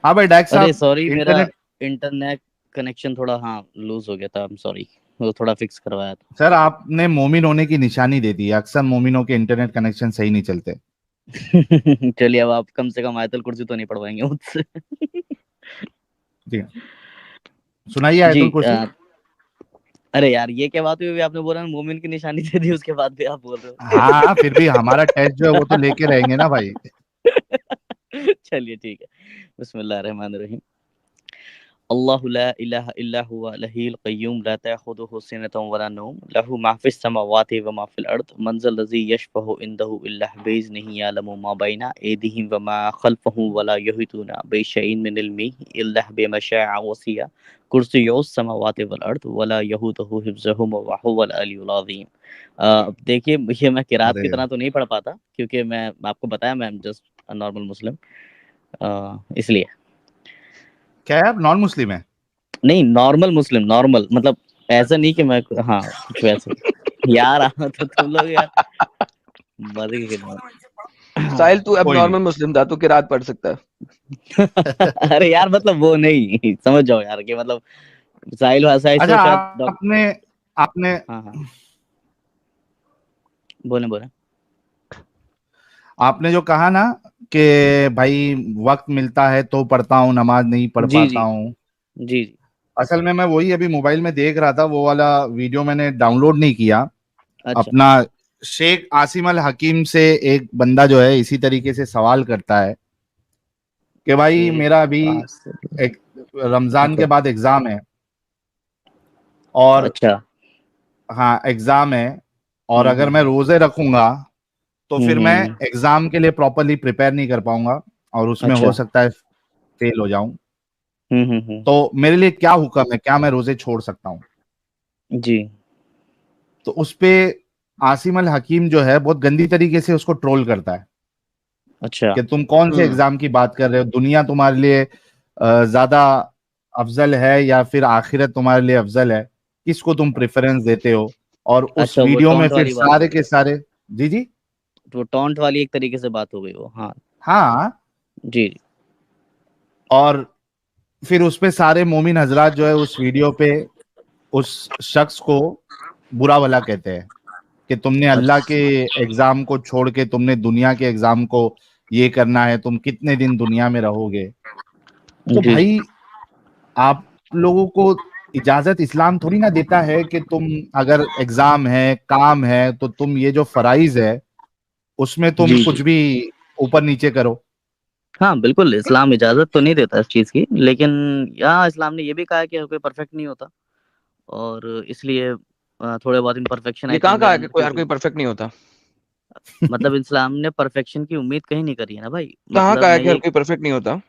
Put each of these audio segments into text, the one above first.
हाँ भाई डायरेक्ट अरे साहब सॉरी, मेरा इंटरनेट। इंटरनेट कनेक्शन थोड़ा हाँ लूज हो गया था, आई एम सॉरी। वो थोड़ा फिक्स करवाया था। सर आपने मोमिन होने की निशानी दे दी है, अक्सर मोमिनों के इंटरनेट कनेक्शन सही नहीं चलते। चलिए, अब आप कम से कम आयतल कुर्सी तो नहीं पढ़वाएंगे मुझसे। जी सुनाइए जी आयतुल कुर्सी। अरे यार, ये क्या बात हुई? अभी आपने बोला ना मोमिन की निशानी दे दी, उसके बाद भी आप बोल रहे हाँ फिर भी हमारा टेस्ट जो है वो तो हो। लेके रहेंगे ना भाई। चलिए ठीक है। बिस्मिल्लाह रहमान रहीम। अल्लाहु ला इलाहा इल्ला हुवा लहील क़य्यूम ला तअखुदुहु सिनतुन वला नौम लहु मा फ़िस समावाति व मा फ़िल अर्द मन ज़ल लज़ी यशफ़अु इंदहु इल्ला बिइज़्निही यअलमु मा बैना अयदीहिम व मा ख़ल्फ़हुम वला युहीतूना बिशैइन मिन इल्मिही इल्ला बिमा शाअ वसिअ कुर्सियुस समावाति वल अर्द वला यऊदुहु हिफ्ज़ुहुमा व हुवल अलियुल अज़ीम। अब देखिए, ये मैं किरात अरे की तरह तो नहीं पढ़ पाता, क्योंकि मैं आपको बताया मैं जस्ट अ नॉर्मल मुस्लिम, इसलिए। क्या है, आप नॉन मुस्लिम है? नहीं, नॉर्मल मुस्लिम, नॉर्मल मतलब ऐसा नहीं कि मैं, हाँ, कुछ वैसे। यार तो तुम लोग यार मजे की खिलवाड़। साहिल तू अब कोई नहीं। नॉर्मल मुस्लिम था, तू किरात पढ़ सकता है। अरे यार, मतलब वो नहीं समझ जाओ यार कि मतलब साहिल साहिल अच्छा तो शायद आपने आपने हाँ हाँ, बोले बोले। आपने जो कहा ना कि भाई वक्त मिलता है तो पढ़ता हूँ, नमाज नहीं पढ़ जी पाता जी हूँ। जी जी। असल में मैं वही अभी मोबाइल में देख रहा था, वो वाला वीडियो मैंने डाउनलोड नहीं किया अच्छा। अपना। शेख आसिम अल हकीम से एक बंदा जो है इसी तरीके से सवाल करता है कि भाई शेख मेरा अभी आसिफ। एक रमजान ओके। के बाद एग्जाम है, और अच्छा। हाँ एग्जाम है, और अगर मैं हम्म। रोजे रखूंगा तो फिर मैं हम्म। एग्जाम के लिए प्रॉपरली प्रिपेयर नहीं कर पाऊंगा, और उसमें हो अच्छा। सकता है फेल हो जाऊं। हम्म। तो मेरे लिए क्या हुक्म है, क्या मैं रोजे छोड़ सकता हूँ? जी। तो उस पे आसिम अल हकीम जो है बहुत गंदी तरीके से उसको ट्रोल करता है अच्छा। कि तुम कौन से हम्म। एग्जाम की बात कर रहे हो, दुनिया तुम्हारे लिए ज्यादा अफजल है या फिर आखिरत तुम्हारे लिए अफजल है, किसको तुम प्रेफरेंस देते हो? और उस अच्छा, वो वीडियो में टॉन्ट फिर वाली बात हो सारे गई। के सारे। जी जी। तो वो टॉन्ट वाली एक तरीके से बात हो गई वो, हाँ। हाँ। जी और फिर उस पे सारे मोमिन हजरात जो है उस वीडियो पे उस शख्स को बुरा भला कहते हैं कि तुमने अल्लाह के अच्छा। एग्जाम को छोड़ के तुमने दुनिया के एग्जाम को ये करना है, तुम कितने दिन दुनिया में रहोगे? तो जी भाई आप लोगों को इजाजत इस्लाम थोड़ी ना देता है कि तुम अगर एग्जाम है, काम है, तो तुम ये जो फराइज है उसमें तुम जी कुछ जी। भी ऊपर नीचे करो। हाँ बिल्कुल, इस्लाम इजाजत तो नहीं देता इस चीज की, लेकिन यहाँ इस्लाम ने ये भी कहा है कि कोई परफेक्ट नहीं होता, और इसलिए थोड़े बहुत इम्परफेक्शन ये आई कहाँ थिंक कहा मेरे है कि अंदर कोई भी हर कोई हुई। परफेक्ट नहीं होता? मतलब इस्लाम ने परफेक्शन की उम्मीद कहीं नहीं करी है ना भाई, कहाँ मतलब कहा है मैं कि हर ये, कोई परफेक्ट नहीं होता?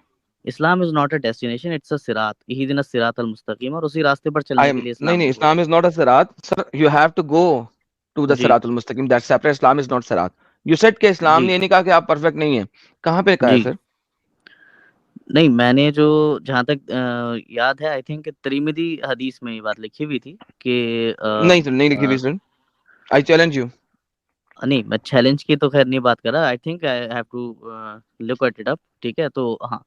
Islam is not a destination, it's a सिरात, इहदिना सिरात अल मुस्तकीम, और उसी रास्ते पर आई चलने एम के लिए नहीं इस्लाम नहीं, ने बोला इस्लाम इज नॉट अ सिरात sir, you have to go to the है। जी सिरातुल मुस्तकीम, that's separate, Islam is not सिरात। यू सेड कि इस्लाम जी ने ये नहीं कहा कि आप परफेक्ट नहीं है। कहाँ पे कहा है जी। सर? नहीं, मैंने जो जहाँ तक याद है, आई थिंक तिरमिजी हदीस में ये बात लिखी हुई थी कि नहीं सर, नहीं लिखी हुई सर। I challenge you. नहीं, मैं चैलेंज की तो खैर नहीं बात कर रहा, I think I have to look at it up, ठीक है तो हाँ।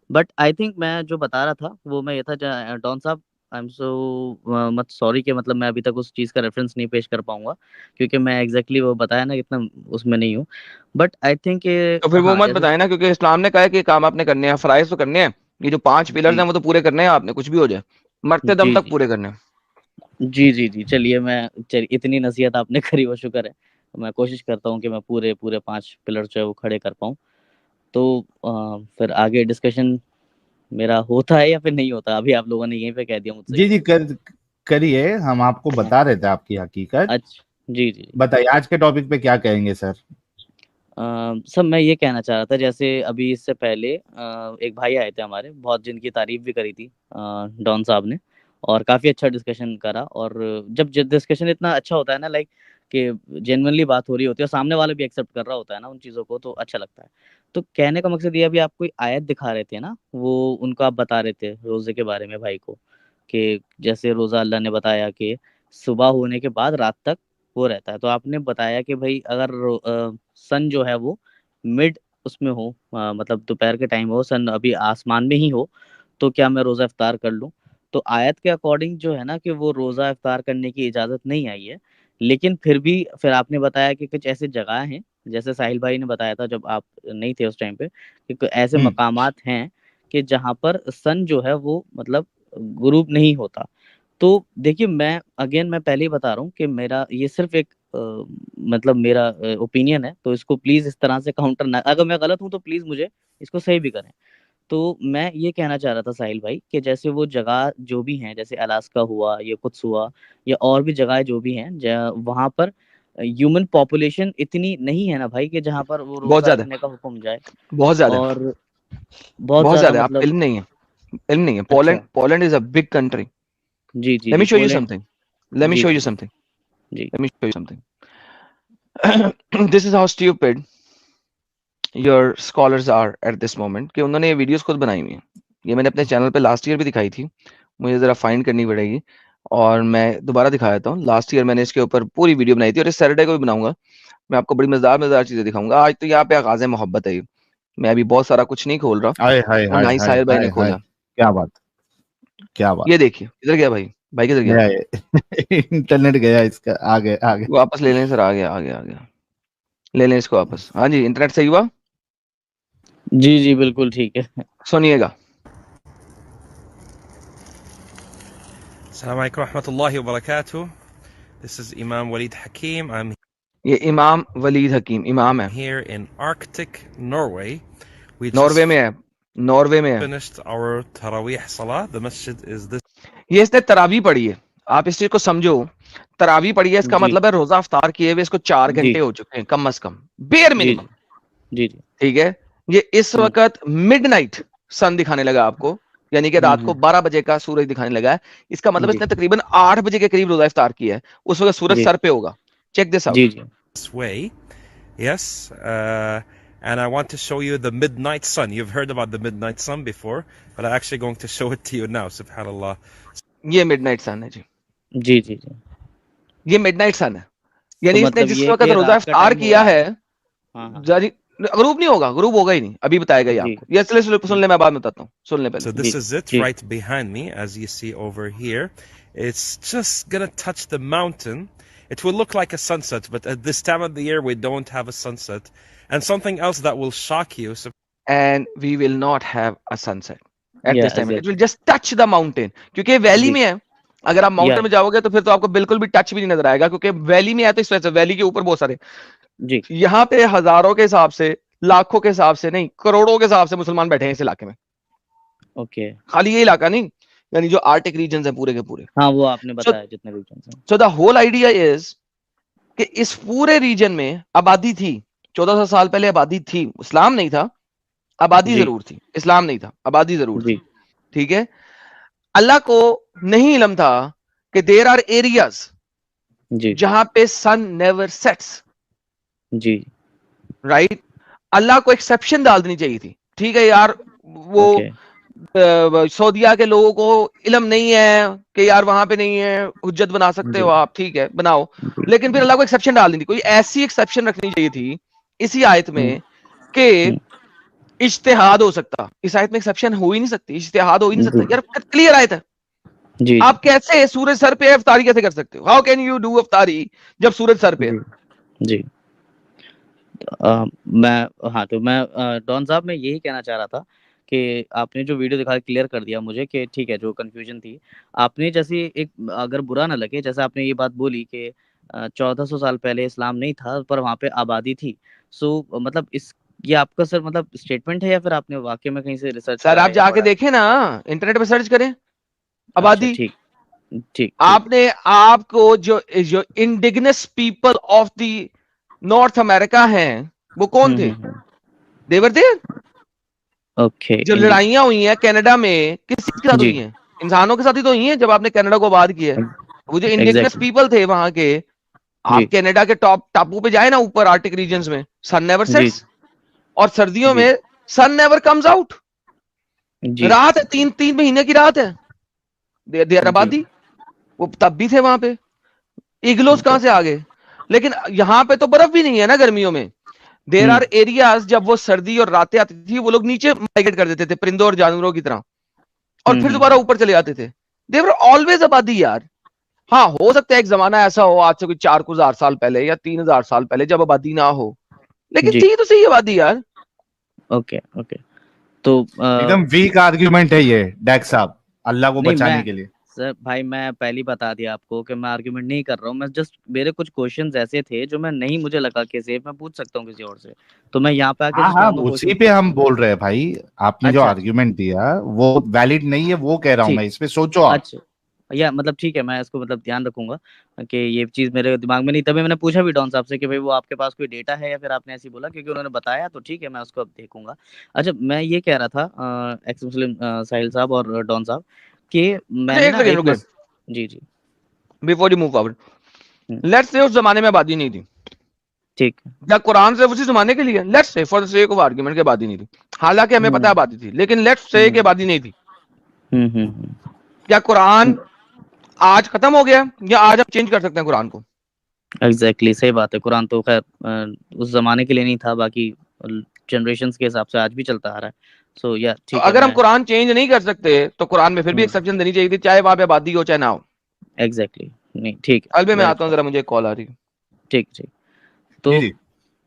बट आई थिंक मैं जो बता रहा था वो मैं ये था, डॉन साहब, I am so much sorry कि मतलब मैं अभी तक उस चीज़ का रेफरेंस नहीं पेश कर पाऊंगा, क्योंकि मैं एग्जैक्टली वो बताया ना इतना उसमें नहीं हूँ। बट आई थिंक ये, तो फिर वो हाँ मत जैसे, बताए ना, क्योंकि इस्लाम ने कहा है कि ये काम आपने करने हैं, फराइज तो करने हैं। ये जो 5 पिलर्स जी हैं वो तो पूरे करने हैं आपने, कुछ भी हो जाए, मरते दम जी तक जी पूरे करने हैं। जी जी जी। चलिए, इतनी नसीहत आपने करी, वो शुक्र है। मैं कोशिश करता हूँ कि मैं पूरे पूरे 5 पिलर जो है वो खड़े कर पाऊँ। तो फिर आगे डिस्कशन मेरा होता है या फिर नहीं होता, अभी आप लोगों ने यहीं पे कह दिया मुझसे। जी जी करिए, हम आपको हाँ, बता रहे थे आपकी हकीकत। अच्छा। जी जी। बताइए आज के टॉपिक पे क्या कहेंगे सर। सब मैं ये कहना चाह रहा था, जैसे अभी इससे पहले एक भाई आए थे हमारे, बहुत जिनकी तारीफ भी करी थी डॉन साहब ने, और काफ़ी अच्छा डिस्कशन करा, और जब डिस्कशन इतना अच्छा होता है ना, लाइक कि जेन्युइनली बात हो रही होती है और सामने वाला भी एक्सेप्ट कर रहा होता है ना उन चीज़ों को, तो अच्छा लगता है। तो कहने का मकसद ये, अभी आप कोई आयत दिखा रहे थे ना, वो उनको आप बता रहे थे रोज़े के बारे में भाई को, कि जैसे रोज़ा अल्लाह ने बताया कि सुबह होने के बाद रात तक वो रहता है, तो आपने बताया कि भाई अगर सन जो है वो मिड उसमें हो, मतलब दोपहर के टाइम हो, सन अभी आसमान में ही हो, तो क्या मैं रोज़ा इफ्तार कर लूँ? तो आयत के अकॉर्डिंग जो है ना कि वो रोज़ा इफ्तार करने की इजाज़त नहीं आई है। लेकिन फिर भी फिर आपने बताया कि कुछ ऐसी जगह हैं, जैसे साहिल भाई ने बताया था जब आप नहीं थे उस टाइम पे, कि ऐसे मकामात हैं कि जहाँ पर सन जो है वो मतलब गुरूब नहीं होता। तो देखिए, मैं पहले ही बता रहा हूँ कि मेरा ये सिर्फ़ एक मतलब मेरा ओपिनियन है, तो इसको प्लीज़ इस तरह से काउंटर ना, अगर मैं गलत हूँ तो प्लीज़ मुझे इसको सही भी करें। तो मैं ये कहना चाह रहा था साहिल भाई कि जैसे वो जगह जो भी हैं, जैसे अलास्का हुआ, या कुद्स हुआ, या और भी जगहें जो भी हैं, वहाँ पर ह्यूमन पॉपुलेशन इतनी नहीं है ना भाई कि जहाँ पर वो बहुत रोज़ा ज्यादा, रखने का हुक्म जाए। बहुत ज्यादा, और बहुत बहुत ज़्यादा ज्यादा। आप मतलब। इल्म नहीं है, इल्म नहीं है। पोलैंड, अच्छा। Poland is a big country. जी, जी, लेट जी, me show you Poland. Something, let me जी, शो जी, यू जी, समथिंग, जी। Let me show you something. This is how stupid your scholars are at this moment, कि उन्होंने ये वीडियोस खुद बनाई हुई हैं। ये मैंने अपने चैनल पे लास्ट ईयर भी दिखाई थी, मुझे जरा फाइंड करनी पड़ेगी और मैं दोबारा दिखा देता हूँ। लास्ट ईयर मैंने इसके ऊपर पूरी वीडियो बनाई थी और इस सैटरडे को भी बनाऊंगा। मैं आपको बड़ी मजेदार मजेदार चीजें दिखाऊंगा। आज तो यहाँ पे आगाज़ मोहब्बत है ये। मैं अभी बहुत सारा कुछ नहीं खोल रहा, हाय हाय और हाय ना ही हाय साहिर भाई हाय ने हाय, खोला। क्या बात, क्या बात। ये देखिए इधर गया भाई, भाई किधर गया? गया ये इंटरनेट गया इसका, आगे आगे। वापस ले लें सर, आ गया आ गया आ गया, ले लें इसको वापस। हाँ जी, इंटरनेट सही हुआ, जी, जी, बिल्कुल ठीक है। सुनिएगा। Assalamu alaikum warahmatullahi wabarakatuh. This is Imam Walid Hakim. I'm ये इमाम वलीद हकीम इमाम है, here in Arctic Norway. We Norway just में है, नॉर्वे में है। finished our Taraweeh Salah. The masjid is this ये इसने तरावी पढ़ी है, आप इस चीज को समझो। तरावी पढ़ी है, इसका जी, मतलब है रोजा अफ्तार किए हुए इसको 4 जी, घंटे हो चुके हैं कम से कम, बेयर जी, मिनिमम। जी, जी। ठीक है, ये इस हुँ, वक्त मिडनाइट सन दिखाने लगा आपको, यानी कि हुँ, रात को 12 बजे का सूरज दिखाने लगा है। इसका मतलब जी, इसने तकरीबन 8 बजे के करीब रोजा इफ्तार किया है, उस वक्त सूरज जी, सर पे होगा। चेक दिस जी, आउट। जी। way. Yes. And I want to show you the midnight sun. You've heard about the midnight sun before, but I'm actually going to show it to you now. Subhanallah. ये midnight सन है जी, जी, जी, जी। ये midnight सन है, तो यानी इसने मतलब जिस ये वक्त कि रोजा रात का इफ्तार टाइम हो किया रहा है, है। हाँ, हाँ। जारी ग्रुप नहीं होगा, ग्रुप होगा ही नहीं, अभी बताएगा ये जी, आपको। ये चलिए सुन ले, मैं बाद में बताता हूँ, सुन ले पहले। So जी, this is it जी, right behind me, as you see over here. It's just gonna touch the mountain. It will look like a sunset, but at this time of the year, we don't have a sunset. And something else that will shock you. So and we will not have a sunset at या this time, it will exactly. Just touch the mountain, क्योंकि valley जी, में है। अगर आप या mountain में जाओगे तो फिर तो आपको बिल्कुल भी टच भी नहीं नजर आएगा, क्योंकि वैली में है, तो इस वजह से वैली के ऊपर बहुत सारे, जी, यहाँ पे हजारों के हिसाब से, लाखों के हिसाब से नहीं, करोड़ों के हिसाब से मुसलमान बैठे हैं इस इलाके में। ओके। खाली ये इलाका नहीं, यानी जो आर्टिक रीजन है पूरे के पूरे। हाँ, वो आपने सो बताया जितने रीजन्स हैं। So the whole idea is कि इस पूरे रीजन में आबादी थी, 1400 साल पहले आबादी थी, इस्लाम नहीं था, आबादी जी, जरूर थी, इस्लाम नहीं था, आबादी जरूर थी। जी, ठीक है, अल्लाह को नहीं इल्म था कि देर आर एरियाज जी, जहां पे सन नेवर सेट्स, जी, राइट। अल्लाह को एक्सेप्शन डाल देनी चाहिए थी। ठीक है यार, वो ओके। सऊदिया के लोगों को इल्म नहीं है कि यार वहां पे नहीं है, हुज्जत बना सकते जी, हो आप, ठीक है बनाओ, जी, लेकिन फिर जी। अल्लाह को एक्सेप्शन डाल दी थी। कोई ऐसी एक्सेप्शन रखनी चाहिए थी इसी आयत हुँ, में कि हुँ, इज्तिहाद हो सकता। इस आयत में एक्सेप्शन हो ही नहीं सकती, इज्तिहाद हो ही नहीं सकता जी, यार, क्लियर आयत है। जी, जी, आप कैसे सूरज सर पे है, अफ्तारी कैसे कर सकते हो? हाउ कैन यू डू अफ्तारी जब सूरज सर पे है? जी, जी। हाँ, तो मैं डॉन साहब, मैं यही कहना चाह रहा था कि आपने जो वीडियो दिखाया क्लियर कर दिया मुझे कि ठीक है, जो कन्फ्यूजन थी, आपने जैसे एक, अगर बुरा ना लगे, जैसे आपने ये बात बोली कि 1400 साल पहले इस्लाम नहीं था पर वहाँ पे आबादी थी। सो मतलब इस ये आपका सर मतलब स्टेटमेंट है, या फिर आपने वाक़ई में कहीं से रिसर्च सर करा आप है या जाके पढ़ा है? देखें ना, इंटरनेट पे सर्च करें अच्छा, आबादी। ठीक, ठीक, ठीक। आपने आपको जो जो indigenous people of the north America हैं वो कौन हुँ, थे? हुँ, हुँ। देवर देयर। ओके, जो इंडी लड़ाइयां हुई हैं कनाडा में, किस के साथ जी, हुई हैं? इंसानों के साथ ही तो हुई हैं जब आपने कनाडा को आबाद किया है। वो जो इंडिजिनस एग्ज़ैक्टली। पीपल थे वहां के, आप जी, कनाडा के टॉप टापू पे जाए ना, ऊपर आर्टिक रीजन्स में, सन नेवर जी, सेट्स, और सर्दियों जी, में सन नेवर कम्स आउट। जी, रात है, 3 महीने की रात है, देर जी, आबादी। वो तब भी थे वहां पे, इग्लोस ओके। कहां से आ गए? लेकिन यहाँ पे तो बर्फ भी नहीं है ना गर्मियों में, देर आर एरियाज जब वो सर्दी और रातें आती थी वो लोग नीचे माइग्रेट कर देते थे परिंदों और जानवरों की तरह, और फिर दोबारा ऊपर चले जाते थे। दे वर ऑलवेज आबादी यार। हाँ, हो सकता है एक जमाना ऐसा हो आज से कोई 4,000 साल पहले या 3,000 साल पहले जब आबादी ना हो, लेकिन जी। थी तो सही आबादी यार। Okay okay. तो एकदम वीक आर्ग्यूमेंट है ये डैक साहब, अल्लाह को नहीं, बचाने मैं के लिए। सर भाई मैं पहले ही बता दिया आपको कि मैं आर्ग्यूमेंट नहीं कर रहा हूँ, मैं जस्ट मेरे कुछ क्वेश्चंस ऐसे थे जो मैं नहीं, मुझे लगा कि सेफ मैं पूछ सकता हूँ किसी और से, तो मैं यहाँ पे आके हाँ जस्ट हाँ, नॉर्मल उसी क्वेश्चन पे पूछ हम रहा हूँ। बोल रहे हैं भाई। आपने जो अच्छा आर्ग्यूमेंट दिया वो वैलिड नहीं है, वो कह रहा हूँ ठीक, मैं, इस पे सोचो आप। अच्छा या मतलब ठीक है, मैं इसको मतलब ध्यान रखूंगा कि ये चीज मेरे दिमाग में नहीं, तभी मैंने पूछा भी डॉन साहब से कि भाई वो आपके पास कोई डेटा है या फिर आपने ऐसे ही बोला, क्योंकि उन्होंने बताया तो ठीक है मैं उसको अब देखूंगा। अच्छा, मैं ये कह रहा था एक्स मुस्लिम साहिल साहब और डॉन साहब कि अच्छा मैंने एक ना सेकंड एक रुके, जी जी। Before you move forward, hmm, let's say उस जमाने में आबादी नहीं थी, ठीक। क्या कुरान सिर्फ उसी जमाने के लिए? Let's say for the sake of argument की आबादी नहीं थी, हालांकि हमें पता है हम्म आबादी थी, लेकिन लेट्स से कि हम्म आबादी नहीं थी। हम्म। क्या कुरान आज खत्म हो गया या आज आप चेंज कर सकते हैं कुरान को? एग्जैक्टली सही बात है, कुरान तो खैर उस जमाने के लिए नहीं था, बाकी जनरेशंस के हिसाब से आज भी चलता आ रहा है। सो या तो ठीक है, अगर हम मैं कुरान चेंज नहीं कर सकते तो कुरान में फिर भी हम्म एक्सेप्शन देनी चाहिए थी, चाहे वहां पे आबादी हो चाहे ना हो। एग्जैक्टली नहीं, ठीक है, अलबे मैं वेरी आता हूँ, जरा मुझे कॉल आ रही है। ठीक ठीक। जी तो जी।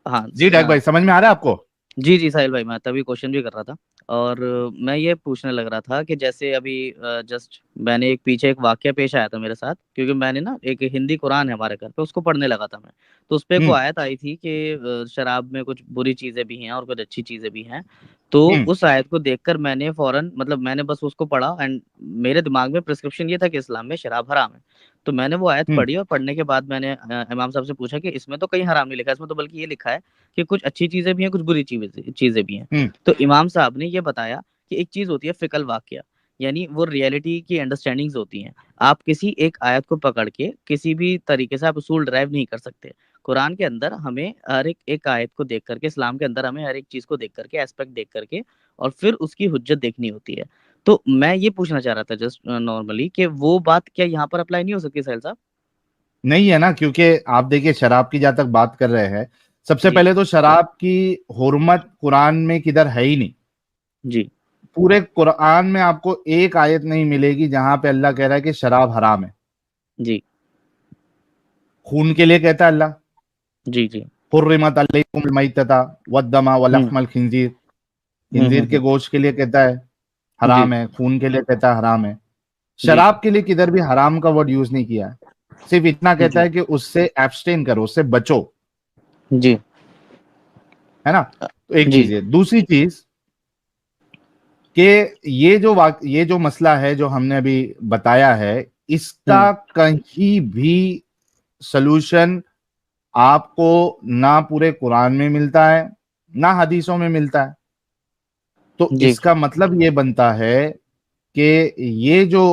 हाँ जी डैक भाई, समझ में आ रहा है आपको? जी जी साहिल भाई, मैं तभी क्वेश्चन भी कर रहा था, और मैं ये पूछने लग रहा था कि जैसे अभी जस्ट मैंने एक पीछे एक वाक्य पेश आया था मेरे साथ, क्योंकि मैंने ना एक हिंदी कुरान है हमारे घर पे, उसको पढ़ने लगा था मैं, तो उस पे एक वो हम्म आयत आई थी कि शराब में कुछ बुरी चीजें भी हैं और कुछ अच्छी चीजें भी हैं। तो हम्म उस आयत को देखकर मैंने फौरन मतलब मैंने बस उसको पढ़ा, एंड मेरे दिमाग में प्रिस्क्रिप्शन ये था कि इस्लाम में शराब हराम है। तो मैंने वो आयत हम्म पढ़ी, और पढ़ने के बाद मैंने इमाम साहब से पूछा कि इसमें तो कहीं हराम नहीं लिखा, इसमें तो बल्कि ये लिखा है कि कुछ अच्छी चीजें भी हैं कुछ बुरी चीजें चीजें भी हैं। हम्म तो इमाम साहब ने ये बताया कि एक चीज होती है फिकल वाकया, यानी वो रियलिटी की अंडरस्टैंडिंग्स होती हैं। आप किसी एक आयत को पकड़ के किसी भी तरीके से आप उसूल ड्राइव नहीं कर सकते। कुरान के अंदर हमें हर एक एक आयत को देख करके, इस्लाम के अंदर हमें हर एक चीज को देख करके, एस्पेक्ट देख करके, और फिर उसकी हुज्जत देखनी होती है। तो मैं ये पूछना चाह रहा था जस्ट नॉर्मली कि वो बात क्या यहाँ पर अप्लाई नहीं हो सकती साहिल साहब? नहीं है ना, क्योंकि आप देखिए शराब की जहां तक बात कर रहे हैं, सबसे जी पहले तो शराब की हुर्मत कुरान में किधर है ही नहीं। जी पूरे कुरान में आपको एक आयत नहीं मिलेगी जहां पे अल्लाह कह रहा है कि शराब हराम है। जी खून के लिए कहता है अल्लाह, जी जी। हुर्रिमत अलैकुमुल मैतता वद्दमा हम्म वलहमल खिंजीर, खिंजीर के हम्म। गोश्त के लिए कहता है जी हराम है, खून के लिए कहता है हराम है। जी शराब के लिए किधर भी हराम का वर्ड यूज नहीं किया है, सिर्फ इतना कहता जी है कि उससे एब्सटेन करो, उससे बचो, जी है ना। तो एक जी चीज है। दूसरी चीज कि ये जो मसला है जो हमने अभी बताया है, इसका कहीं भी सलूशन आपको ना पूरे कुरान में मिलता है ना हदीसों में मिलता है। तो जी इसका मतलब ये बनता है कि ये जो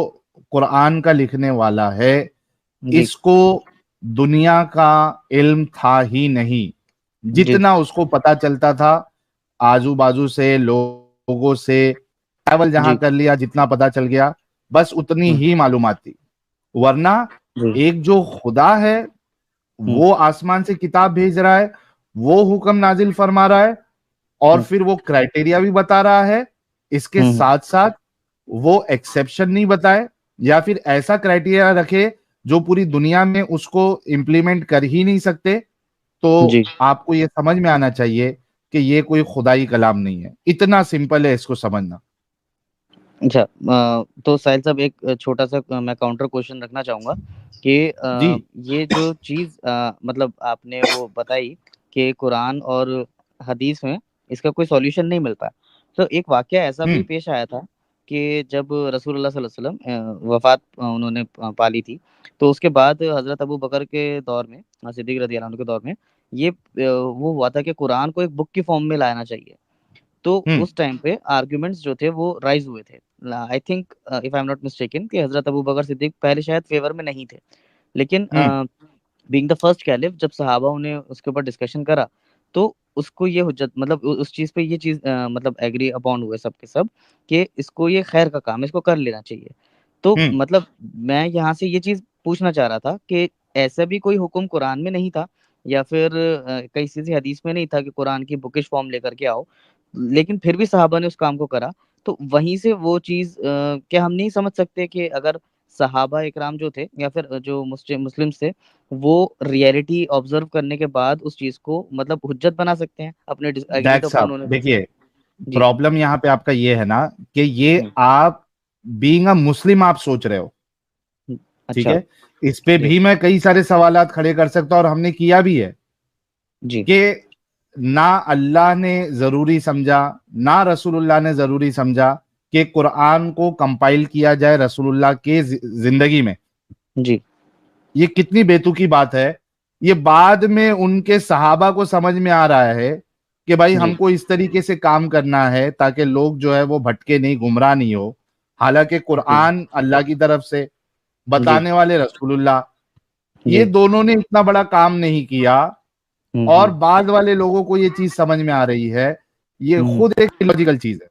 कुरान का लिखने वाला है, जी इसको दुनिया का इल्म था ही नहीं। जी जितना उसको पता चलता था आजू बाजू से लोगों से, ट्रैवल जहां जी कर लिया, जितना पता चल गया, बस उतनी हम्म, ही मालूमात थी। वरना जी एक जो खुदा है हम्म, वो आसमान से किताब भेज रहा है, वो हुक्म नाजिल फरमा रहा है, और हम्म, फिर वो क्राइटेरिया भी बता रहा है। इसके हम्म, साथ साथ वो एक्सेप्शन नहीं बताए या फिर ऐसा क्राइटेरिया रखे जो पूरी दुनिया में उसको इम्प्लीमेंट कर ही नहीं सकते। तो जी। आपको ये समझ में आना चाहिए कि ये कोई खुदाई कलाम नहीं है। इतना सिंपल है इसको समझना। अच्छा, तो साहिल साहब एक छोटा सा मैं काउंटर क्वेश्चन रखना चाहूंगा कि जी। ये जो चीज मतलब आपने वो बताई कि कुरान और हदीस में इसका कोई सॉल्यूशन नहीं मिलता, तो एक वाकया ऐसा भी हम्म पेश आया था कि जब रसूलुल्लाह सल्लल्लाहु अलैहि वसल्लम वफात उन्होंने पाली थी, तो उसके बाद हजरत अबू बकर के दौर में, सिद्दीक रज़ी अल्लाह अन्हु के दौर में, ये वो हुआ था कि कुरान को एक बुक की फॉर्म में लाना चाहिए। तो हम्म उस टाइम पे आर्ग्यूमेंट्स जो थे वो राइज हुए थे। I think if I am not mistaken कि हजरत अबू बकर सिद्दीक पहले शायद फेवर में नहीं थे, लेकिन हम्म बीइंग द फर्स्ट कैलिफ, जब सहाबाओं ने उसके ऊपर डिस्कशन करा, तो उसको ये हुज्जत मतलब उस चीज पे ये चीज मतलब एग्री अपॉन हुए सब के सब कि इसको ये खैर का काम है, इसको कर लेना चाहिए। तो मतलब मैं यहाँ से ये चीज पूछना चाह रहा था कि ऐसा भी कोई हुक्म कुरान में नहीं था या फिर किसी हदीस में नहीं था कि कुरान की बुकिश फॉर्म लेकर के आओ, लेकिन फिर भी सहाबा ने उस काम को करा। तो वहीं से वो चीज क्या हम नहीं समझ सकते कि अगर सहाबा इकराम जो थे या फिर जो मुस्लिम्स थे, वो रियलिटी ऑब्जर्व करने के बाद उस चीज को मतलब हुज्जत बना सकते हैं, अपने एग्रीड डैक अपन साहब उन्होंने। देखिए, जी। प्रॉब्लम यहाँ पे आपका ये है ना कि ये हम्म, आप बीइंग अ मुस्लिम आप सोच रहे हो, ठीक अच्छा। है। इस पे जी भी मैं कई सारे सवालात खड़े कर सकता हूं और हमने किया भी है जी कि ना अल्लाह ने जरूरी समझा, ना रसूलुल्लाह ने जरूरी समझा कि कुरान को कंपाइल किया जाए रसूलुल्लाह के जिंदगी में। जी ये कितनी बेतुकी बात है। ये बाद में उनके सहाबा को समझ में आ रहा है कि भाई जी हमको इस तरीके से काम करना है ताकि लोग जो है वो भटके नहीं, गुमराह नहीं हो। हालांकि जी कुरान अल्लाह की तरफ से, जी बताने वाले रसूलुल्लाह, ये जी। दोनों ने इतना बड़ा काम नहीं किया। और हम्म। बाद वाले लोगों को ये चीज समझ में आ रही है। ये हम्म। खुद एक लॉजिकल चीज है।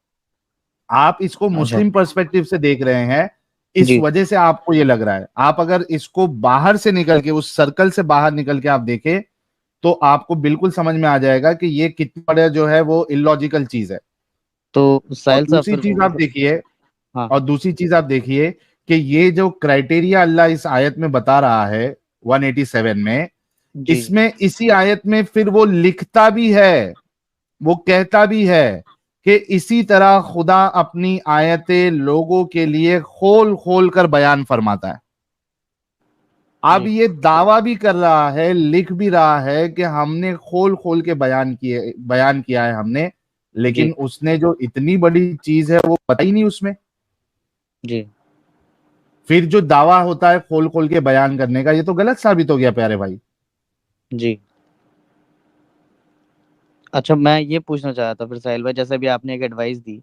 आप इसको अच्छा। मुस्लिम पर्सपेक्टिव से देख रहे हैं, इस जी वजह से आपको ये लग रहा है। आप अगर इसको बाहर से निकल के, उस सर्कल से बाहर निकल के आप देखें, तो आपको बिल्कुल समझ में आ जाएगा कि ये कितना बड़ा जो है वो इलॉजिकल चीज है। तो और साहिल साहब दूसरी फिर चीज आप देखिए, हाँ। और दूसरी चीज आप देखिए कि ये जो क्राइटेरिया अल्लाह इस आयत में बता रहा है 187 में, जी इसमें इसी आयत में फिर वो लिखता भी है, वो कहता भी है कि इसी तरह खुदा अपनी आयतें लोगों के लिए खोल खोल कर बयान फरमाता है। अब जी ये दावा भी कर रहा है, लिख भी रहा है कि हमने खोल खोल के बयान किया है हमने, जी लेकिन उसने जो इतनी बड़ी चीज है वो बताई नहीं उसमें। जी फिर जो दावा होता है खोल खोल के बयान करने का, ये तो गलत साबित हो गया प्यारे भाई। जी। अच्छा, मैं ये पूछना चाह रहा था फिर साहिल भाई, जैसे भी आपने एक एडवाइस दी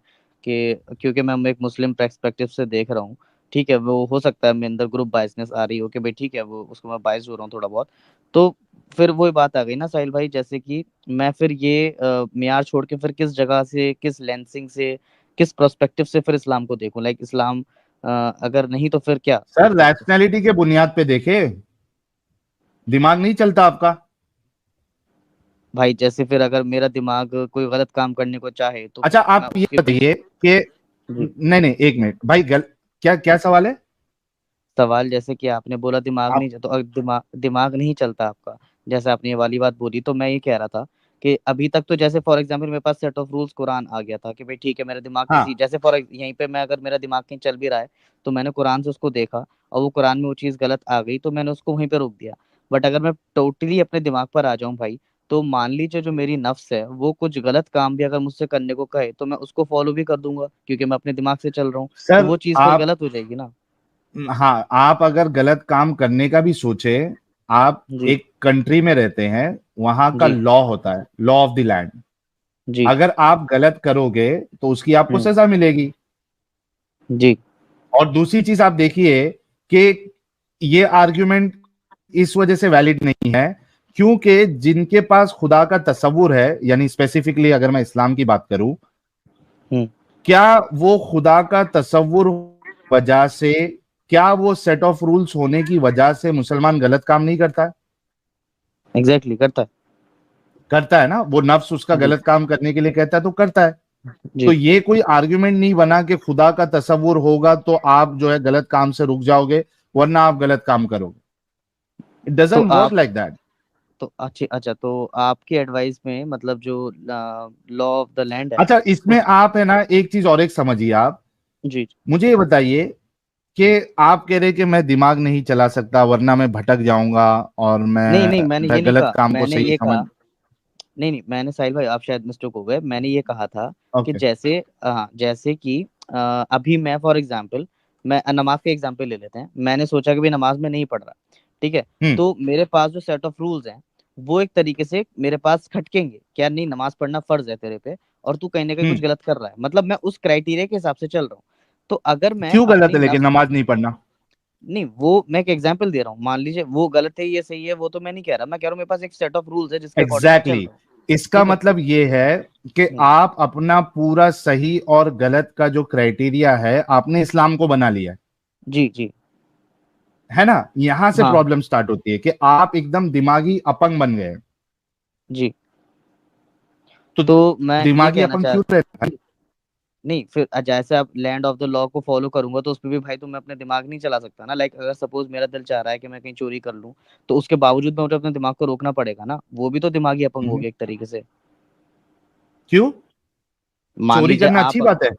कि क्योंकि मैं एक मुस्लिम पर्सपेक्टिव से देख रहा हूँ, ठीक है, वो हो सकता है मेरे अंदर ग्रुप बायसनेस आ रही हो कि भाई ठीक है, वो उसको मैं बायस हो रहा हूँ थोड़ा बहुत। तो फिर वही बात आ गई ना साहिल भाई, जैसे कि मैं फिर ये मियार छोड़ के फिर किस जगह से, किस लेंसिंग से, किस पर्सपेक्टिव से फिर इस्लाम को देखूं, लाइक इस्लाम अगर नहीं तो फिर क्या सर पर्सपेक्टिव। रैशनैलिटी के बुनियाद पे देखे, दिमाग नहीं चलता आपका। भाई जैसे फिर अगर मेरा दिमाग कोई गलत काम करने को चाहे तो अच्छा मैं आप ये उसके बेस। बताइए कि, जी। नहीं नहीं एक मिनट भाई, क्या क्या सवाल है सवाल जैसे कि आपने बोला दिमाग आप? नहीं, तो अगर दिमाग नहीं चलता आपका, जैसे आपने ये वाली बात बोली, तो मैं ये कह रहा था कि अभी तक तो जैसे फॉर एग्जांपल मेरे पास सेट ऑफ रूल्स कुरान आ गया था कि भाई ठीक है, मेरा दिमाग किसी हाँ जैसे यहीं पे मैं, अगर मेरा दिमाग कहीं चल भी रहा है तो मैंने कुरान से उसको देखा और वो कुरान में वो चीज़ गलत आ गई तो मैंने उसको वहीं पे रोक दिया। बट अगर मैं टोटली अपने दिमाग पर आ जाऊं भाई, तो मान लीजिए जो मेरी नफ्स है वो कुछ गलत काम भी अगर मुझसे करने को कहे तो मैं उसको फॉलो भी कर दूंगा क्योंकि मैं अपने दिमाग से चल रहा हूँ। तो सर वो चीज़ फिर आप, गलत हो जाएगी ना। हाँ आप अगर गलत काम करने का भी सोचे, आप जी एक कंट्री में रहते हैं, वहां का जी लॉ होता है, लॉ ऑफ द लैंड। जी। अगर आप गलत करोगे तो उसकी आपको हुँ, सजा मिलेगी। जी, और दूसरी चीज आप देखिए कि ये आर्ग्यूमेंट इस वजह से वैलिड नहीं है क्योंकि जिनके पास खुदा का तसव्वुर है, यानी स्पेसिफिकली अगर मैं इस्लाम की बात करूं, हुँ, क्या वो खुदा का तसव्वुर वजह से, क्या वो सेट ऑफ रूल्स होने की वजह से मुसलमान गलत काम नहीं करता है? एग्ज़ैक्टली करता है। करता है ना। वो नफ्स उसका जी, गलत काम करने के लिए कहता है तो करता है। तो जी। ये कोई आर्ग्यूमेंट नहीं बना कि खुदा का तसव्वुर होगा तो आप जो है गलत काम से रुक जाओगे, वरना आप गलत काम करोगे। इट तो डजंट वर्क आप लाइक दैट। तो अच्छी अच्छा, तो आपकी एडवाइस में मतलब जो लॉ ऑफ द लैंड है अच्छा इसमें उस। आप है ना एक चीज और एक समझिए आप, जी। मुझे ये बताइए कि आप कह रहे कि मैं दिमाग नहीं चला सकता वरना मैं भटक जाऊंगा और नहीं, नहीं, मैंने मैं ये नहीं गलत कहा, काम को मैंने सही ये समझ। कहा नहीं, नहीं, मैंने साहिल भाई आप शायद मिस्टेक हो गए। मैंने ये कहा था कि ओके। जैसे हाँ, जैसे कि अभी मैं फॉर एग्जांपल मैं नमाज का एग्जांपल ले लेते हैं। मैंने सोचा कि भाई नमाज में नहीं पढ़ रहा, ठीक है? हम्म। तो मेरे पास जो सेट ऑफ रूल्स हैं वो एक तरीके से मेरे पास खटकेंगे क्या, नहीं नमाज पढ़ना फर्ज है तेरे पे और तू कहीं ना कहीं कुछ हम्म। गलत कर रहा है, मतलब मैं उस क्राइटेरिया के हिसाब से चल रहा हूँ। तो अगर मैं क्यों गलत अपनी है लेकिन नफ्स। नमाज नहीं पढ़ना? नहीं, वो मैं एक एग्जांपल दे रहा हूँ, मान लीजिए वो गलत है ये सही है, वो तो मैं नहीं कह रहा, मैं कह रहा हूँ मेरे पास एक सेट ऑफ रूल्स है जिसके अकॉर्डिंग मैं चल एग्जैक्टली रहा हूँ। इसका ठीक है। मतलब ये है कि हम्म, आप अपना पूरा सही और गलत का जो क्राइटेरिया है आपने इस्लाम को बना लिया है। जी जी है ना, यहाँ से हाँ प्रॉब्लम स्टार्ट होती है कि आप एकदम दिमागी अपंग बन गए। जी। तो तो मैं ये दिमागी कहना अपंग चाह क्यों रहता है? नहीं, फिर जैसे आप लैंड ऑफ द लॉ को फॉलो करूंगा तो उसपे भी भाई तो मैं अपने दिमाग नहीं चला सकता ना। लाइक अगर सपोज मेरा दिल चाह रहा है कि मैं कहीं चोरी कर लूं, तो उसके बावजूद में मुझे अपने दिमाग को रोकना पड़ेगा ना, वो भी तो दिमागी अपंग हो गया एक तरीके से। क्यों? मान चोरी लीजिए करना आप अच्छी बात है?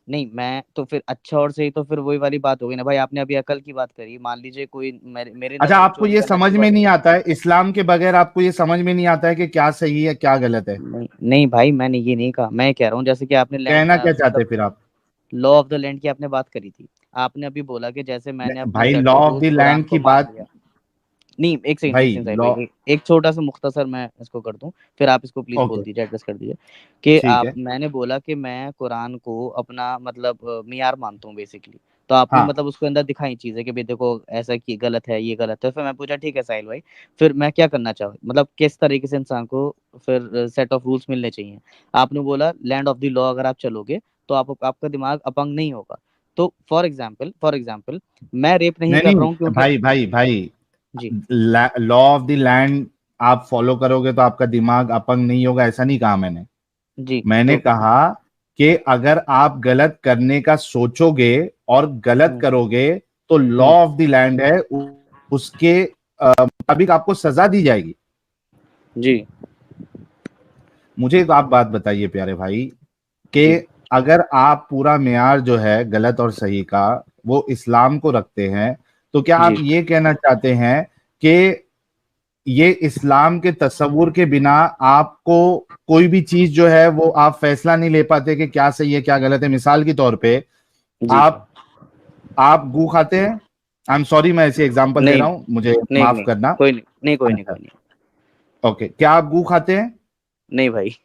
नहीं, मैं तो फिर अच्छा और सही तो फिर वही वाली बात हो गई ना भाई। आपने अभी अकल की बात करी, मान लीजिए कोई मेरी अच्छा, नजर में आपको चोरी ये करना समझ अच्छी में बात नहीं है। आता है, इस्लाम के बगैर आपको ये समझ में नहीं आता है कि क्या सही है क्या गलत है? नहीं नहीं भाई, मैंने ये नहीं कहा। मैं कह रहा हूँ जैसे कि आपने लैंड कहना क्या चाहते मतलब हैं फिर आप? लॉ ऑफ द लैंड की आपने बात करी थी। आपने अभी बोला कि जैसे मैंने अपने भाई लॉ चट्टू ऑफ द दोस्त कुरान लैंड को की मान बात। लिया। नहीं, एक भाई सेकंड साहिल भाई, लॉ। एक छोटा सा मुख्तसर मैं इसको कर दूं, फिर आप इसको प्लीज बोल ओके, दीजिए, एड्रेस कर दीजिए। कि ठीक आप है। मैंने बोला कि मैं कुरान को अपना मतलब मियार मानता हूँ बेसिकली। तो आपने हाँ मतलब उसके अंदर दिखाई चीजें कि भाई देखो ऐसा की गलत है, ये गलत है। फिर मैं पूछा ठीक है साहिल भाई, फिर मैं क्या करना चाहूँ, मतलब किस तरीके से इंसान को फिर सेट ऑफ रूल्स मिलने चाहिए। आपने बोला लैंड ऑफ द लॉ अगर आप चलोगे तो आपका दिमाग अपंग नहीं होगा। तो फॉर एग्जाम्पल मैं रेप नहीं नहीं कर रहा नहीं, हूँ क्योंकि भाई जी लॉ ऑफ द लैंड आप फॉलो करोगे तो आपका दिमाग अपंग नहीं होगा, ऐसा नहीं कहा मैंने। जी। मैंने तो कहा कि अगर आप गलत करने का सोचोगे और गलत हम्म करोगे तो law hmm of the land है, उसके मुताबिक आपको सजा दी जाएगी। जी मुझे एक आप बात बताइए प्यारे भाई, कि जी अगर आप पूरा मेयार जो है गलत और सही का वो इस्लाम को रखते हैं, तो क्या आप जी ये कहना चाहते हैं कि ये इस्लाम के तसव्वुर के बिना आपको कोई भी चीज जो है वो आप फैसला नहीं ले पाते कि क्या सही है क्या गलत है? मिसाल के तौर पे जी। आप आप गू खाते हैं। आई एम सॉरी, मैं ऐसे एग्जांपल दे नहीं रहा हूं, मुझे नहीं माफ नहीं, करना। कोई नहीं नहीं, कोई नहीं अच्छा, कोई नहीं। ओके, क्या आप गू खाते हैं? नहीं भाई।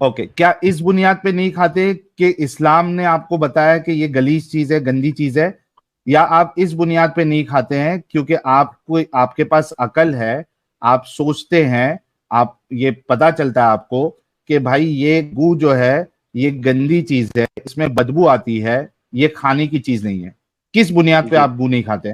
ओके, क्या इस बुनियाद पे नहीं खाते कि इस्लाम ने आपको बताया कि ये गलीज चीज है, गंदी चीज है? या आप इस बुनियाद पे नहीं खाते हैं क्योंकि आपको आपके पास अकल है, आप सोचते हैं, आप ये पता चलता है आपको कि भाई ये गू जो है ये गंदी चीज है, इसमें बदबू आती है, ये खाने की चीज नहीं है? किस बुनियाद पे जी आप गू नहीं खाते?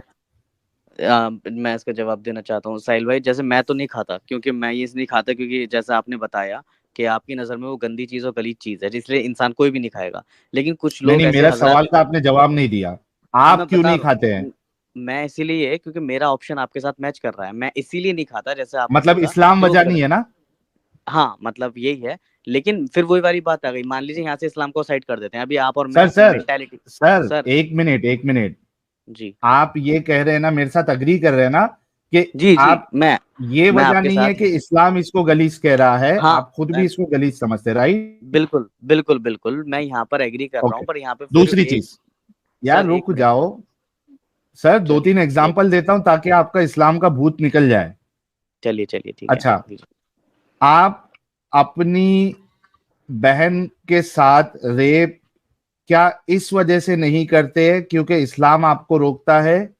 मैं इसका जवाब देना चाहता हूँ साहिल भाई। जैसे मैं तो नहीं खाता, क्योंकि मैं ये इसलिए नहीं खाता क्योंकि जैसा आपने बताया कि आपकी नज़र में वो गंदी चीज़ और गलीज चीज़ है, इसलिए इंसान कोई भी नहीं खाएगा। लेकिन कुछ नहीं लोग नहीं, ऐसे मेरा हजरत, सवाल का आपने जवाब नहीं दिया। हाँ आप मैं क्यों बता नहीं रहा खाते हैं? हूँ, मैं इसीलिए क्योंकि मेरा ऑप्शन आपके साथ मैच कर रहा है, मैं इसीलिए नहीं खाता जैसे आपने मतलब बोला इस्लाम कि वो वजह नहीं है ना? हाँ मतलब यही है। लेकिन फिर वही वाली बात आ गई, मान लीजिए यहाँ से इस्लाम को साइड कर देते हैं, अभी आप और मैं सर अपनी सर मेंटालिटी। सर, सर एक मिनट एक मिनट। जी आप ये कह रहे हैं ना, मेरे साथ अग्री कर रहे हैं ना कि जी जी, आप, ये मैं वजह आपके नहीं है साथ, कि इस्लाम इसको गलीज कह रहा है, हाँ आप खुद भी मैं इसको गलीज समझते, राइट? बिल्कुल बिल्कुल बिल्कुल मैं यहाँ पर एग्री कर रहा ओके, हूँ, पर यहाँ पे फिर दूसरी एक, चीज, यार सर एक रुक मिनट। जाओ। सर दो चलिए तीन एग्जांपल देता हूं ताकि आपका इस्लाम का भूत निकल जाए। चलिए चलिए ठीक है, अच्छा, दीजिए। आप अपनी बहन के साथ रेप क्या इस वजह से नहीं करते क्योंकि इस्लाम आपको रोकता है,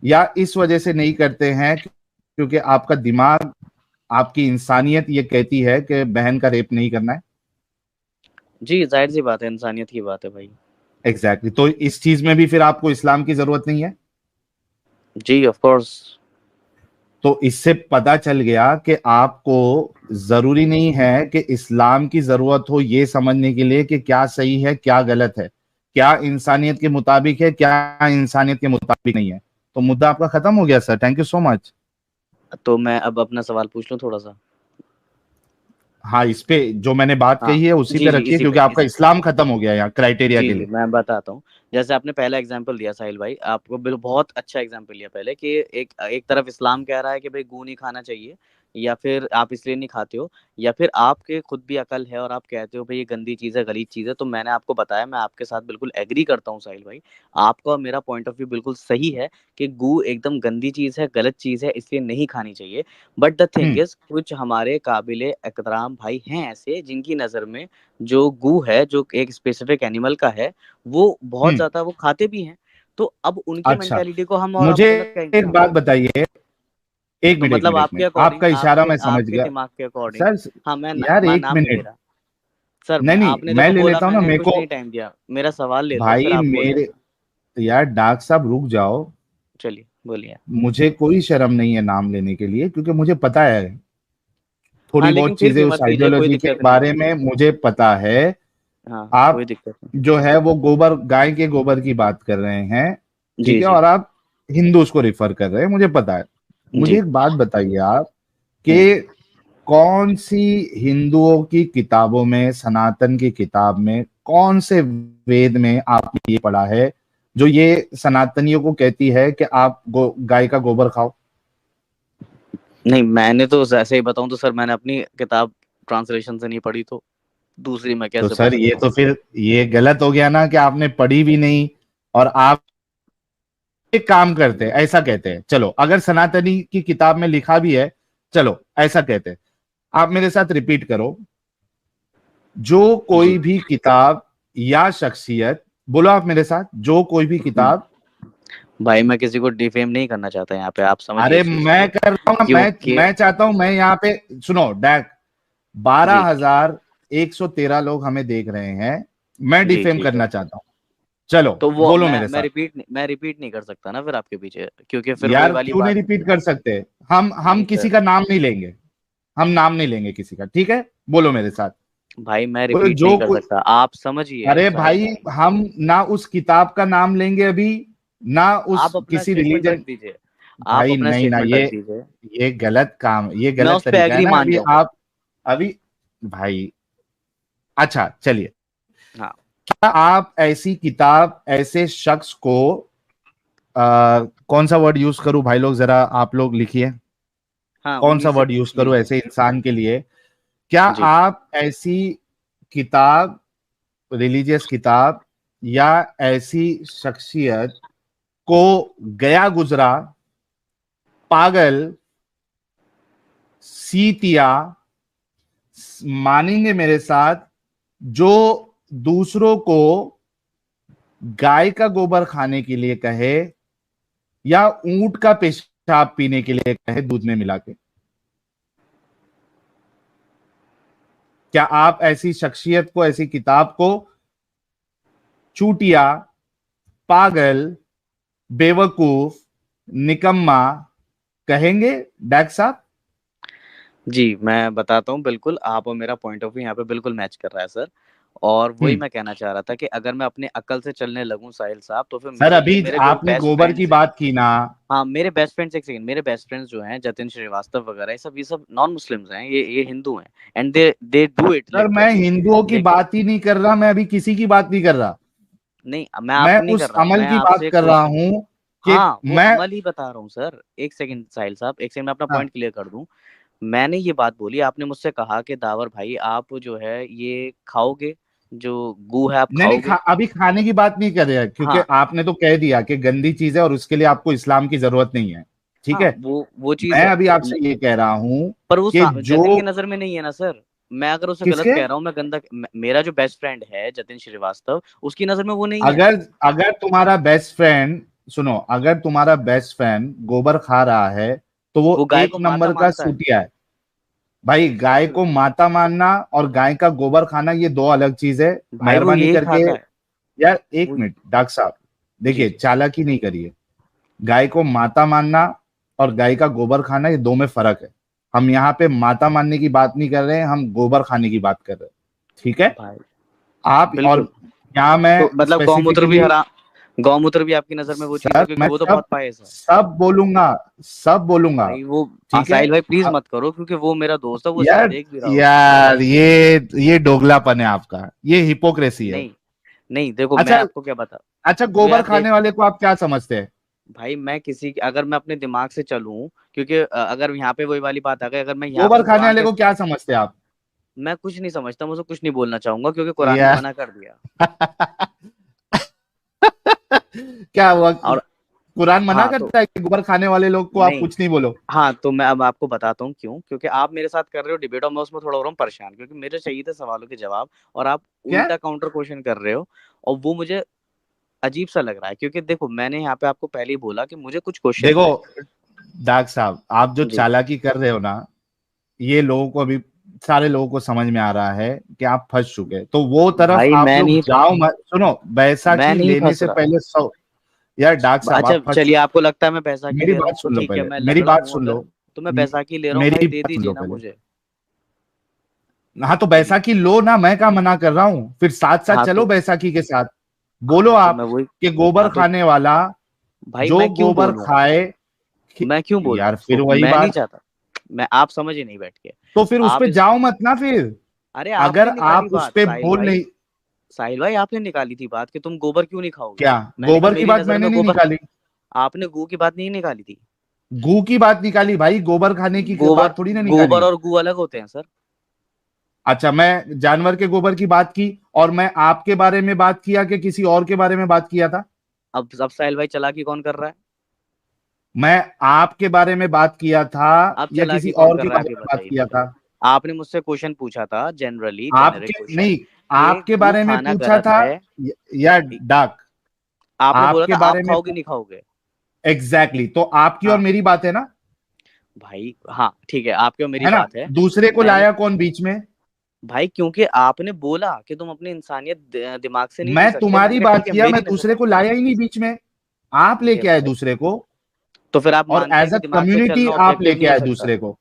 या इस वजह से नहीं करते हैं क्योंकि आपका दिमाग, आपकी इंसानियत ये कहती है कि बहन का रेप नहीं करना है? जी जाहिर सी बात है, इंसानियत की बात है भाई। एग्जैक्टली, तो इस चीज में भी फिर आपको इस्लाम की जरूरत नहीं है। जी ऑफ कोर्स। तो इससे पता चल गया कि आपको जरूरी नहीं है कि इस्लाम की जरूरत हो ये समझने के लिए कि क्या सही है क्या गलत है, क्या इंसानियत के मुताबिक है क्या इंसानियत के मुताबिक नहीं है। तो मुद्दा आपका खत्म हो गया sir, thank you so much. तो मैं अब अपना सवाल पूछ लूँ थोड़ा सा। हाँ, इस पे जो मैंने बात हाँ कही है उसी जी पे जी, रखिए क्योंकि आपका इस्लाम खत्म हो गया यहाँ क्राइटेरिया जी के जी लिए। मैं बताता हूँ। जैसे आपने पहला एग्जाम्पल दिया साहिल भाई, आपको बिल बहुत अच्छा एग्जाम्पल दिया पहले कि एक एक तरफ इस्लाम कह रहा है कि भाई गू नहीं खाना चाहिए, या फिर आप इसलिए नहीं खाते हो, या फिर आपके खुद भी अकल है और आप कहते हो भाई ये गंदी चीज़ है, गलीज चीज़ है। तो मैंने आपको बताया, मैं आपके साथ बिल्कुल एग्री करता हूँ साहिल भाई। आपका और मेरा पॉइंट ऑफ व्यू बिल्कुल सही है कि गू एकदम गंदी चीज़ है, गलत चीज़ है, इसलिए नहीं खानी चाहिए। But the thing hmm is कुछ हमारे काबिले एहतराम भाई हैं ऐसे जिनकी नज़र में जो गू है, जो एक स्पेसिफिक एनिमल का है, वो बहुत हम्म। ज़्यादा वो खाते भी हैं। तो अब उनकी अच्छा, मेंटालिटी को हम और आप मुझे गलत कहेंगे एक ना। बात बताइए, एक तो मिनट एक मतलब मिनट एक आपके मिनट, अकॉर्डिंग, आपका इशारा आपके मैं समझ आपके गया। दिमाग के अकॉर्डिंग, सर हाँ यार मैं एक नाम नहीं ले मिनट, रहा। सर नहीं नहीं, आपने मैं देखो ले बोला, लेता हूँ ना मैंने मेरे कुछ को। नहीं टाइम दिया, मेरा सवाल ले लो फिर भाई आप बोलें। मेरे, यार डॉक्टर साहब रुक जाओ। चलिए बोलिए। मुझे कोई शर्म नहीं है नाम लेने के लिए, क्योंकि मुझे पता है हाँ थोड़ी लेकिन बहुत फिर चीजें भी उस मत कीजिए, कोई आइडियोलॉजी के दिक्कत नहीं है। बारे में मुझे पता है। हाँ कोई आप दिक्कत नहीं। जो है वो गोबर, गाय के गोबर की बात कर रहे हैं, ठीक जी है, जी और आप हिंदूज को रिफर कर रहे हैं, मुझे पता है। मुझे जी। एक बात बताइए आप हम्म। कि कौन सी हिंदुओं की किताबों में, सनातन की किताब में, कौन से वेद में आपने ये पढ़ा है जो ये सनातनियों को कहती है कि आप गाय का गोबर खाओ? नहीं मैंने तो ऐसे ही बताऊं तो सर, मैंने अपनी किताब ट्रांसलेशन से नहीं पढ़ी, तो दूसरी मैं तो कैसे पढ़ सर ये सकता हूँ। तो फिर ये गलत हो गया ना कि आपने पढ़ी भी नहीं, और आप एक काम करते हैं, ऐसा कहते हैं, चलो अगर सनातनी की किताब में लिखा भी है, चलो ऐसा कहते हैं, आप मेरे साथ रिपीट करो, जो जी। कोई भी किताब या शख्सियत, बोलो आप मेरे साथ, जो कोई भी किताब। भाई मैं किसी को डिफेम नहीं करना चाहता यहाँ पे, आप समझिए अरे इस चीज मैं को। कर रहा हूँ, क्योंकि मैं चाहता हूं, मैं यहाँ पे, सुनो डैक, जी 12,113 लोग हमें देख रहे हैं, मैं जी डिफेम ठीक है। करना चाहता हूँ, चलो तो वो बोलो मेरे साथ। मैं रिपीट नहीं कर सकता ना फिर आपके पीछे, क्योंकि फिर वही यार वाली क्यों नहीं बात। रिपीट कर सकते? हम नहीं किसी सर, का नाम नहीं लेंगे, हम नाम नहीं लेंगे किसी का, ठीक है, बोलो मेरे साथ। भाई मैं बोलो रिपीट नहीं जो कर कोई, सकता, आप समझिए अरे साहिल भाई, भाई। हम ना उस किताब का नाम लेंगे अभी, ना उस आप अपना किसी स्टेटमेंट रख रिलीजन। दीजिए, आप भाई अपना नहीं ना, स्टेटमेंट रख दीजिए। ये गलत काम, ये मैं गलत उस पे तरीका है एग्री ना मान अभी जाऊंगा। आप, अभी, भाई, अच्छा चलिए, हाँ क्या आप ऐसी किताब ऐसे शख्स को, कौन सा वर्ड यूज करूं भाई लोग, जरा आप लोग लिखिए, हाँ कौन सा 19 से वर्ड यूज 20 करूं लीजिए। ऐसे इंसान के लिए? क्या जी। आप ऐसी किताब, रिलीजियस किताब, या ऐसी शख्सियत को गया गुजरा, पागल, सीतिया मानेंगे मेरे साथ, जो दूसरों को गाय का गोबर खाने के लिए कहे, या ऊंट का पेशाब पीने के लिए कहे दूध में मिला के? क्या आप ऐसी शख्सियत को, ऐसी किताब को चूटिया, पागल, बेवकूफ, निकम्मा कहेंगे डैक साहब? जी मैं बताता हूँ, बिल्कुल आप और मेरा पॉइंट ऑफ व्यू यहाँ पे बिल्कुल मैच कर रहा है सर। और वही हम्म। मैं कहना चाह रहा था कि अगर मैं अपने अकल से चलने लगूं साहिल साहब, तो फिर सर अभी मेरे जो आपने बेस्ट गोबर की फ्रेंड्स हैं। बात की ना। हाँ मेरे बेस्ट फ्रेंड्स, एक सेकंड, मेरे बेस्ट फ्रेंड्स जो हैं जतिन श्रीवास्तव वगैरह, ये सब नॉन मुस्लिम्स हैं, ये हिंदू हैं, and they do it sir मैं लिटरली। हिंदुओं की देखो, बात ही नहीं कर रहा, मैं अभी किसी की बात नहीं कर रहा, नहीं मैं मैं आपकी नहीं उस कर रहा, अमल मैं की बात आपसे एक कर रहा क्वेश्चन। हूं कि हाँ वो मैं, अमल ही बता रहा हूँ सर, एक सेकंड साहिल साहब, एक सेकंड मैं अपना हाँ, पॉइंट क्लियर कर दूं। मैंने ये बात बोली, आपने मुझसे कहा कि दावर भाई आप जो है ये खाओगे, जो गू है आप नहीं नहीं, खाओगे। अभी खाने की बात नहीं कर रहे हैं, क्योंकि हाँ आपने तो कह दिया कि गंदी चीज है और उसके लिए आपको इस्लाम की जरूरत नहीं है, ठीक हाँ है। वो चीज मैं है। अभी आपसे ये कह रहा हूं पर वो कि जो, जतिन की नजर में नहीं है ना सर। मैं अगर उसे गलत किसके, कह रहा हूँ, मैं गंदा, मेरा जो बेस्ट फ्रेंड है जतिन श्रीवास्तव, उसकी नजर में वो नहीं है। अगर अगर तुम्हारा बेस्ट फ्रेंड, सुनो, अगर तुम्हारा बेस्ट फ्रेंड गोबर खा रहा है तो वो वो गाय एक को माता नंबर का मानता है। सूटिया है। भाई गाय को माता मानना और गाय का गोबर खाना ये दो अलग चीज है, भाई वो मेहरबानी यही करके। खाता है। यार एक वो मिनट डॉक्टर साहब, जी देखिए जी। चालाकी नहीं करिए, गाय को माता मानना और गाय का गोबर खाना ये दो में फर्क है। हम यहाँ पे माता मानने की बात नहीं कर रहे हैं, हम गोबर खाने की बात कर रहे हैं, ठीक है। भाई आप, बिल्कुल। और यहाँ मैं तो मतलब गौमूत्र भी स्पेसिफिकली, हरा, गौमूत्र भी आपकी नजर में वो चीज है सर क्योंकि मैं वो तो सब बहुत पायस है। सब बोलूंगा, सब बोलूंगा, भाई वो ठीक है। साहिल भाई प्लीज अ- मत करो, क्योंकि वो मेरा दोस्त है, वो शायद यार, देख भी रहा होगा। यार ये दोगलापन है आपका, ये हिपोक्रेसी है। नहीं नहीं, देखो मैं अच्छा, आपको क्या बता, अच्छा, वो गोबर यार खाने देख, वाले को आप क्या समझते हैं? भाई मैं किसी, अगर मैं अपने दिमाग से चलूं, क्योंकि अगर यहाँ पे वही वाली बात आ गई, अगर मैं यहाँ गोबर पे खाने कुरान वाले के, को क्या समझते हैं आप? मैं कुछ नहीं समझता, मुझे कुछ नहीं बोलना चाहूंगा क्योंकि कुरान ने यार मना कर दिया। क्या हुआ, और कुरान मना हाँ तो करता है कि गोबर खाने वाले लोग को आप नहीं, कुछ नहीं बोलो? हाँ तो मैं अब आपको बताता हूँ क्यों, क्योंकि आप मेरे साथ कर रहे हो डिबेट और मैं उसमें थोड़ा हो रहा हूँ परेशान, क्योंकि मेरे चाहिए थे सवालों के जवाब, और आप क्या? उल्टा काउंटर क्वेश्चन कर रहे हो, और वो मुझे अजीब सा लग रहा है, क्योंकि देखो मैंने यहाँ पे आपको पहले ही बोला कि मुझे कुछ क्वेश्चंस देखो हैं। डाक साहब, आप जो जी चालाकी कर रहे हो ना, ये लोगों को अभी, सारे लोगों को समझ में आ रहा है कि आप फंस चुके हैं, तो वो तरफ भाई आप मैं लोग नहीं, जाओ मत। सुनो, मैं बैसाखी नहीं लेने फंस से रहा। पहले सौ, यार डाक साहब अच्छा आप फंस चलिए, आपको लगता है मैं बैसाखी मेरी ले रहा बात हूँ, सुन लो ठीक है, पहले, मैं मेरी लंगड़ा बात हूँ सुन अगर, लो, तो मैं बैसाखी ले रहा हूँ मेरी भाई, दे बात सुन दीजिए लो ना पहले। मुझे। हाँ तो बैसाखी लो ना, मैं क्या मना कर रहा हूँ, फिर साथ साथ हाँ चलो तो बैसाखी के साथ। बोलो हाँ तो आप मैं वही, कि गोबर हाँ तो खाने वाला भाई जो मैं क्यों गोबर बोलूँ, खाए। मैं क्यों बोलूँ यार फिर उसको, वही मैं नहीं बात, चाहता। मैं, आप समझे नहीं बैठ के। तो फिर उस आप पे इस, जाओ मत ना फिर। अरे अगर आपने निकाली आप उस बात पे साहिल बोल भाई, नहीं, साहिल भाई आपने निकाली थी बात कि तुम गोबर क्यों नहीं खाओगे। क्या मैंने कहा गोबर की मेरी बात नजर मैंने में नहीं गोबर, निकाली, आपने गू की बात नहीं निकाली थी। गू की बात निकाली भाई, गोबर खाने की गोबर, बात थोड़ी ना गोबर निकाली। और गू अलग होते हैं सर। अच्छा मैं जानवर के गोबर की बात की, और मैं आपके बारे में बात किया कि किसी और के बारे में बात किया था? अब साहिल भाई चालाकी कौन कर रहा है, मैं आपके बारे में बात किया था अब या किसी चालाकी कौन और कर के रहा है, बारे अभी में बात बताइए किया मुझे। था? आपने मुझसे क्वेश्चन पूछा था, जनरली जेनेरिक आपके क्वेश्चन, नहीं, कि आपके गू बारे में खाना पूछा गलत था है। या डाक? आपने बोला आपके था आप बारे में खाओगे नहीं खाओगे। एग्जैक्टली तो आपकी और हाँ मेरी बात है ना, भाई, हाँ ठीक है, आपकी और मेरी है ना? बात है। दूसरे को मैंने, लाया कौन बीच में? भाई क्योंकि आपने बोला कि तुम अपनी इंसानियत दिमाग से नहीं मैं जी सकते, मैंने तुम्हारी कहा बात ठीक है किया, मैं मेरी नजर, दूसरे को लाया ही नहीं बीच में। आप ठीक है लेके आए भाई। दूसरे को, तो फिर आप और मानते हैं एज कि अ दिमाग से कम्युनिटी चलना आप ऑब्जेक्टिव लेके नहीं हो आए सकता। दूसरे को।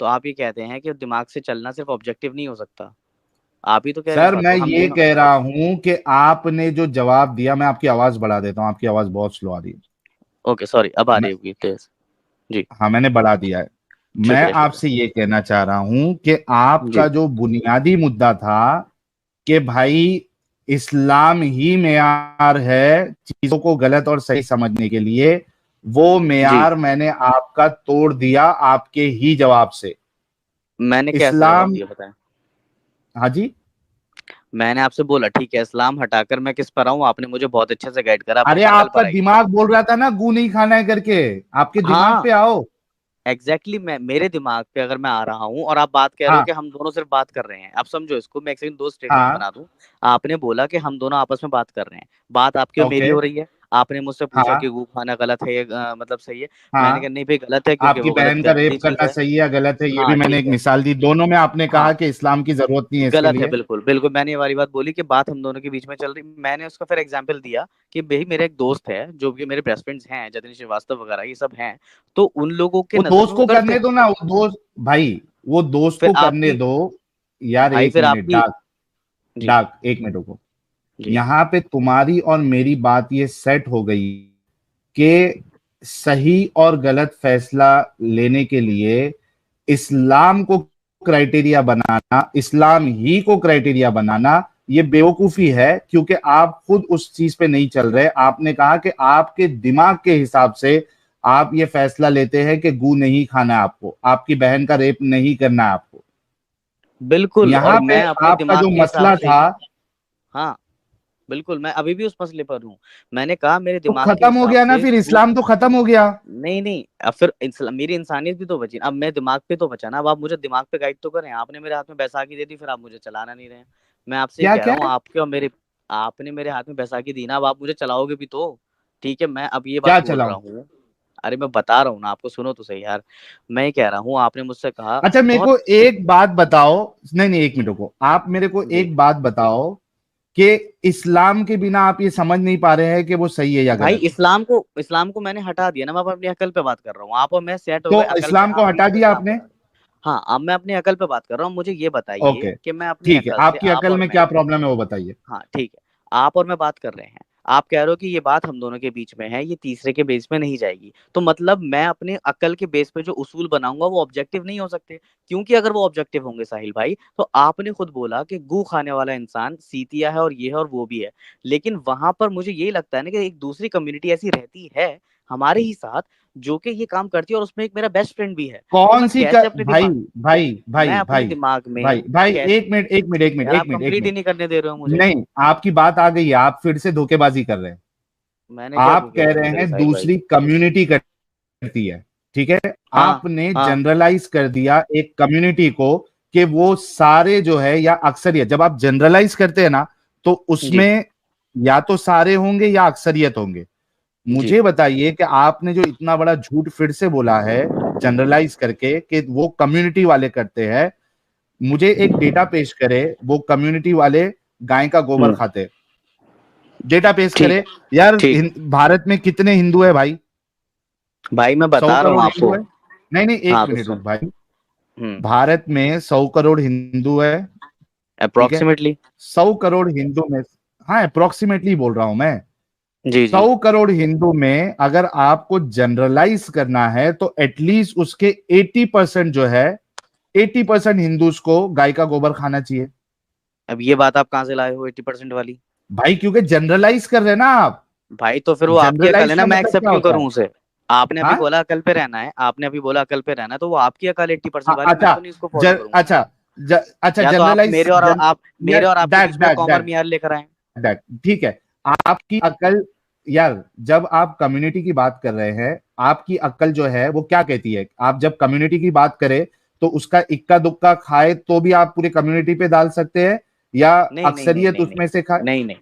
तो आप ये कहते हैं कि दिमाग से चलना सिर्फ ऑब्जेक्टिव नहीं हो सकता, आप ही तो कह रहे हैं इस सर बात मैं को, हम ये दोनों। कह रहा हूं कि आपने जो जवाब दिया, मैं आपकी आवाज बढ़ा देता हूं, आपकी आवाज बहुत स्लो आ रही है। ओके सॉरी, अब आ मैं, रही होगी तेज। जी, हाँ मैंने बढ़ा दिया है। मैं शुक्रिया शुक्रिया। आपसे ये कहना चाह रहा हूं कि आपका जी जो बुनियादी मुद्दा था कि भाई इस्लाम ही मेयार है चीजों को गलत और सही समझने के लिए, वो जी, मेयार मैंने आपका तोड़ दिया आपके ही जवाब से। मैंने कैसे जवाब इस्लाम, दिया बताएं। हाँ जी, मैंने आपसे बोला ठीक है, इस्लाम हटाकर मैं किस पर आऊं, आपने मुझे बहुत अच्छे से गाइड करा, अपनी अरे अकल आपका पर आइए। दिमाग बोल रहा था ना गू नहीं खाना है करके, आपके दिमाग हाँ पे आओ। एग्जैक्टली मैं, मेरे दिमाग पे अगर मैं आ रहा हूँ और आप बात कह रहे हो हाँ कि हम दोनों सिर्फ बात कर रहे हैं, आप समझो इसको, मैं एक सेकंड दो स्टेटमेंट हाँ बना दूं। आपने बोला कि हम दोनों आपस में बात कर रहे हैं, बात आपकी और मेरी ओके, हो रही है। आपने मुझसे पूछा हाँ कि वो खाना गलत है या मतलब सही है। मैंने कहा हाँ, नहीं भाई गलत है, क्योंकि आपकी वो गलत बहन का गंदी रेप चीज करना है। सही है या गलत है, ये भी हाँ मैंने ठीक एक है, मिसाल दी, दोनों में आपने कहा हाँ कि इस्लाम की जरूरत नहीं है इसके गलत है, लिए। बिल्कुल बिल्कुल, मैंने ये वाली बात बोली कि बात हम दोनों के बीच में चल रही। मैंने उसका फिर एग्जांपल दिया कि भाई मेरे एक दोस्त है, जो कि मेरे बेस्ट फ्रेंड्स हैं, जतिन श्रीवास्तव वगैरह ये सब हैं, तो उन लोगों के वो नजर में दोस्त वो को करते करने हैं। दो ना, वो दोस्त भाई, वो दोस्त फिर को करने आपकी, दो। यार भाई एक फिर मिनट आपकी, डाक, जी डाक एक मिनट रुको। जी, यहाँ पे तुम्हारी और मेरी बात ये सेट हो गई कि सही और गलत फैसला लेने के लिए इस्लाम को क्राइटेरिया बनाना, इस्लाम ही को क्राइटेरिया बनाना, ये बेवकूफी है, क्योंकि आप खुद उस चीज पे नहीं चल रहे। आपने कहा कि आपके दिमाग के हिसाब से आप ये फैसला लेते हैं कि गू नहीं खाना है आपको, आपकी बहन का रेप नहीं करना है आपको। बिल्कुल, और यहाँ पे मैं अपने आपका दिमाग जो के हिसाब मसला से, था, हाँ बिल्कुल, मैं अभी भी उस मसले पर हूँ। मैंने कहा मेरे तो दिमाग के खत्म हो हिसाब गया ना, से फिर गु, इस्लाम तो खत्म हो गया। नहीं नहीं, अब फिर मेरी इंसानियत भी तो बची, अब मैं दिमाग पे तो बचा ना। अब आप मुझे दिमाग पे गाइड तो करें, आपने मेरे हाथ में बैसाखी दे दी, फिर आप मुझे चलाना नहीं रहे हैं। मैं आपसे ये क्या कह क्या? रहा हूँ, आपके और मेरे, आपने मेरे हाथ में बैसाखी दी ना, अब आप मुझे चलाओगे भी तो। ठीक है, मैं अब ये बात क्या बोल रहा चलाऊं? हूँ, अरे मैं बता रहा हूँ ना आपको, सुनो तो सही यार। मैं ये कह रहा हूँ, आपने मुझसे कहा अच्छा मेरे बहुत, को एक बात बताओ, नहीं नहीं एक मिनट को, आप मेरे को जी एक बात बताओ कि इस्लाम के बिना आप ये समझ नहीं पा रहे हैं कि वो सही है या भाई, गलत है? इस्लाम को मैंने हटा दिया ना, मैं अब अपनी अकल पे बात कर रहा हूँ। आप और मैं सेट हो तो गए अकल पे, इस्लाम को आप हटा बीच में दिया इस्लाम आपने? पर आ गए। हाँ, अब मैं अपनी अकल पे बात कर रहा हूँ, मुझे ये ओके, बताइए कि मैं अपनी ठीक है, अकल से, आपकी आप अकल और में क्या मैं, प्रॉब्लम है वो बताइए। हाँ ठीक है, आप और मैं बात कर रहे हैं, आप कह रहे हो कि ये बात हम दोनों के बीच में है, ये तीसरे के बेस पे नहीं जाएगी, तो मतलब मैं अपने अकल के बेस पे जो उसूल बनाऊंगा वो ऑब्जेक्टिव नहीं हो सकते। क्योंकि अगर वो ऑब्जेक्टिव होंगे साहिल भाई, तो आपने खुद बोला कि गू खाने वाला इंसान सीतिया है और ये है और वो भी है। लेकिन वहां पर मुझे यही लगता है ना कि एक दूसरी कम्युनिटी ऐसी रहती है हमारे ही साथ, जो कि ये काम करती है, और उसमें एक मेरा बेस्ट फ्रेंड भी है। तो कौन मैं सी कैसे अपने भाई, दिमाग, भाई मैं भाई अपने भाई दिमाग भाई में भाई, कैसे, एक मिनट एक मिनट एक मिनट यार एक आप मिनट एक कंप्लीट ही मिनट, नहीं करने दे रहे हो मुझे। नहीं आपकी बात आ गई है, आप फिर से धोखेबाजी कर रहे हैं। मैंने क्या आप कह धोखेबाजी रहे करी हैं साहिल भाई। दूसरी कम्युनिटी करती है, ठीक है, हाँ आपने हाँ जनरलाइज कर दिया एक कम्युनिटी को कि वो सारे जो है या अक्सरियत, जब आप जनरलाइज करते हैं ना तो जी उसमें या तो सारे होंगे या अक्सरियत होंगे। जी, मुझे बताइए कि आपने जो इतना बड़ा झूठ फिर से बोला है जनरलाइज करके कि वो कम्युनिटी वाले करते हैं, मुझे एक डेटा पेश करे, वो कम्युनिटी वाले गाय का गोबर हम्म, खाते हैं। डेटा पेश ठीक करे। है, यार ठीक। भारत में कितने हिंदू है भाई? भाई मैं 100 बता रहा हूँ करोड़ हिंदू आपको। है। नहीं नहीं, एक हाँ तो मिनट रुक सुन। भाई। हम्म। भारत में 100 करोड़ हिंदू है, ठीक है? अप्रोक्सीमेटली। 100 करोड़ हिंदू में, हाँ अप्रोक्सीमेटली बोल रहा हूं मैं, जी जी। 100 करोड़ हिंदू में अगर आपको जनरलाइज करना है तो एटलीस्ट उसके 80% जो है, 80% हिंदूज को गाय का गोबर खाना चाहिए अब ये बात आप कहाँ से लाए हो 80% वाली? भाई, क्योंकि जनरलाइज कर रहे हैं ना आप। भाई तो फिर वो आपकी अकल है जनरलाइज ना, का मैं मतलब एक्सेप्ट क्या क्यों होता है? करूं उसे? आपने अभी हाँ बोला अकल पे रहना है, आपने अभी बोला अकल पे रहना है, तो वो आपकी अकल 80% वाली, मैं अच्छा, तो नहीं उसको फॉलो करूंगा। अच्छा, अच्छा या तो आप जनरलाइज, मेरे और आपके दैट बीच में दैट कॉमन दैट मियार लेकर आए। दैट ठीक है। आपकी अकल, यार जब आप कम्युनिटी की बात कर रहे हैं, आपकी अकल जो है वो क्या कहती है? आप जब कम्युनिटी की बात करें तो उसका इक्का दुक्का खाए तो भी आप पूरे कम्युनिटी पे डाल सकते हैं, या नहीं नहीं नहीं अक्सरियत नहीं नहीं उसमें से खाए? नहीं नहीं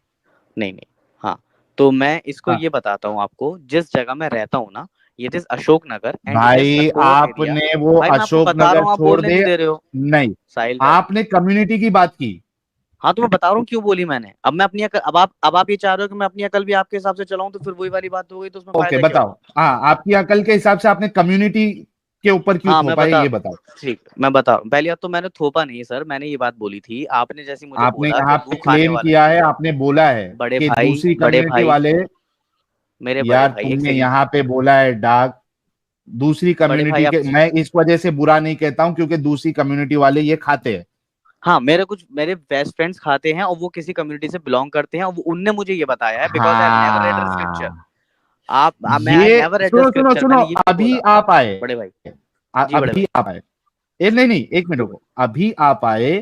नहीं नहीं। हाँ, तो मैं इसको हाँ ये बताता हूँ आपको, जिस जगह मैं रहता हूँ ना, ये is Ashok Nagar and it is भाई, लखोट एरिया। आपने वो भाई मैं आपको अशोक बता रहा नगर हूँ, आप छोड़ बोलने नहीं दे। दे रहे हो नहीं, साहिल भाई। आपने कम्युनिटी की बात की। हाँ तो मैं बता रहा हूँ क्यों बोली मैंने। अब मैं अपनी अकल, अब आप ये चाह रहे हो कि मैं अपनी अकल भी आपके हिसाब से चलाऊं, तो फिर वही वाली बात हो गई, तो उसमें ओके फायदा क्या बताओ, हुआ? हाँ आपकी अकल के हिसाब से आपने कम्युनिटी के ऊपर क्यों हाँ मैं थोपा है, बता, ये बताओ। ठीक मैं बता रहा हूँ। पहली बात तो मैंने थोपा नहीं है सर, मैंने ये बात बोली थी, आपने जैसी मुझे आपने बोला कि यहाँ गू पे खाने क्लेम वाला। किया है, आपने बोला है बड़े कि भाई, दूसरी बड़े कम्युनिटी भाई, वाले, मेरे बड़े यार भाई, एक तुमने सेकंड। यहाँ पे बोला है डार्क, दूसरी बड़े भाई कम्युनिटी आप, के, मैं इस वजह से बुरा नहीं कहता हूँ क्योंकि दूसरी कम्युनिटी वाले ये खाते हैं। हाँ मेरे बेस्ट फ्रेंड्स खाते हैं और वो किसी कम्युनिटी से बिलोंग करते हैं, और उनने मुझे ये बताया है, because I never red scripture. हाँ, मैं आई ये नेवर रेड द सुनो सुनो स्क्रिप्चर, सुनो, मैंने ये भी अभी बोला। आप आए, बड़े भाई। जी बड़े अभी भाई। आप आए, नहीं नहीं, एक मिनट रुको, अभी आप आए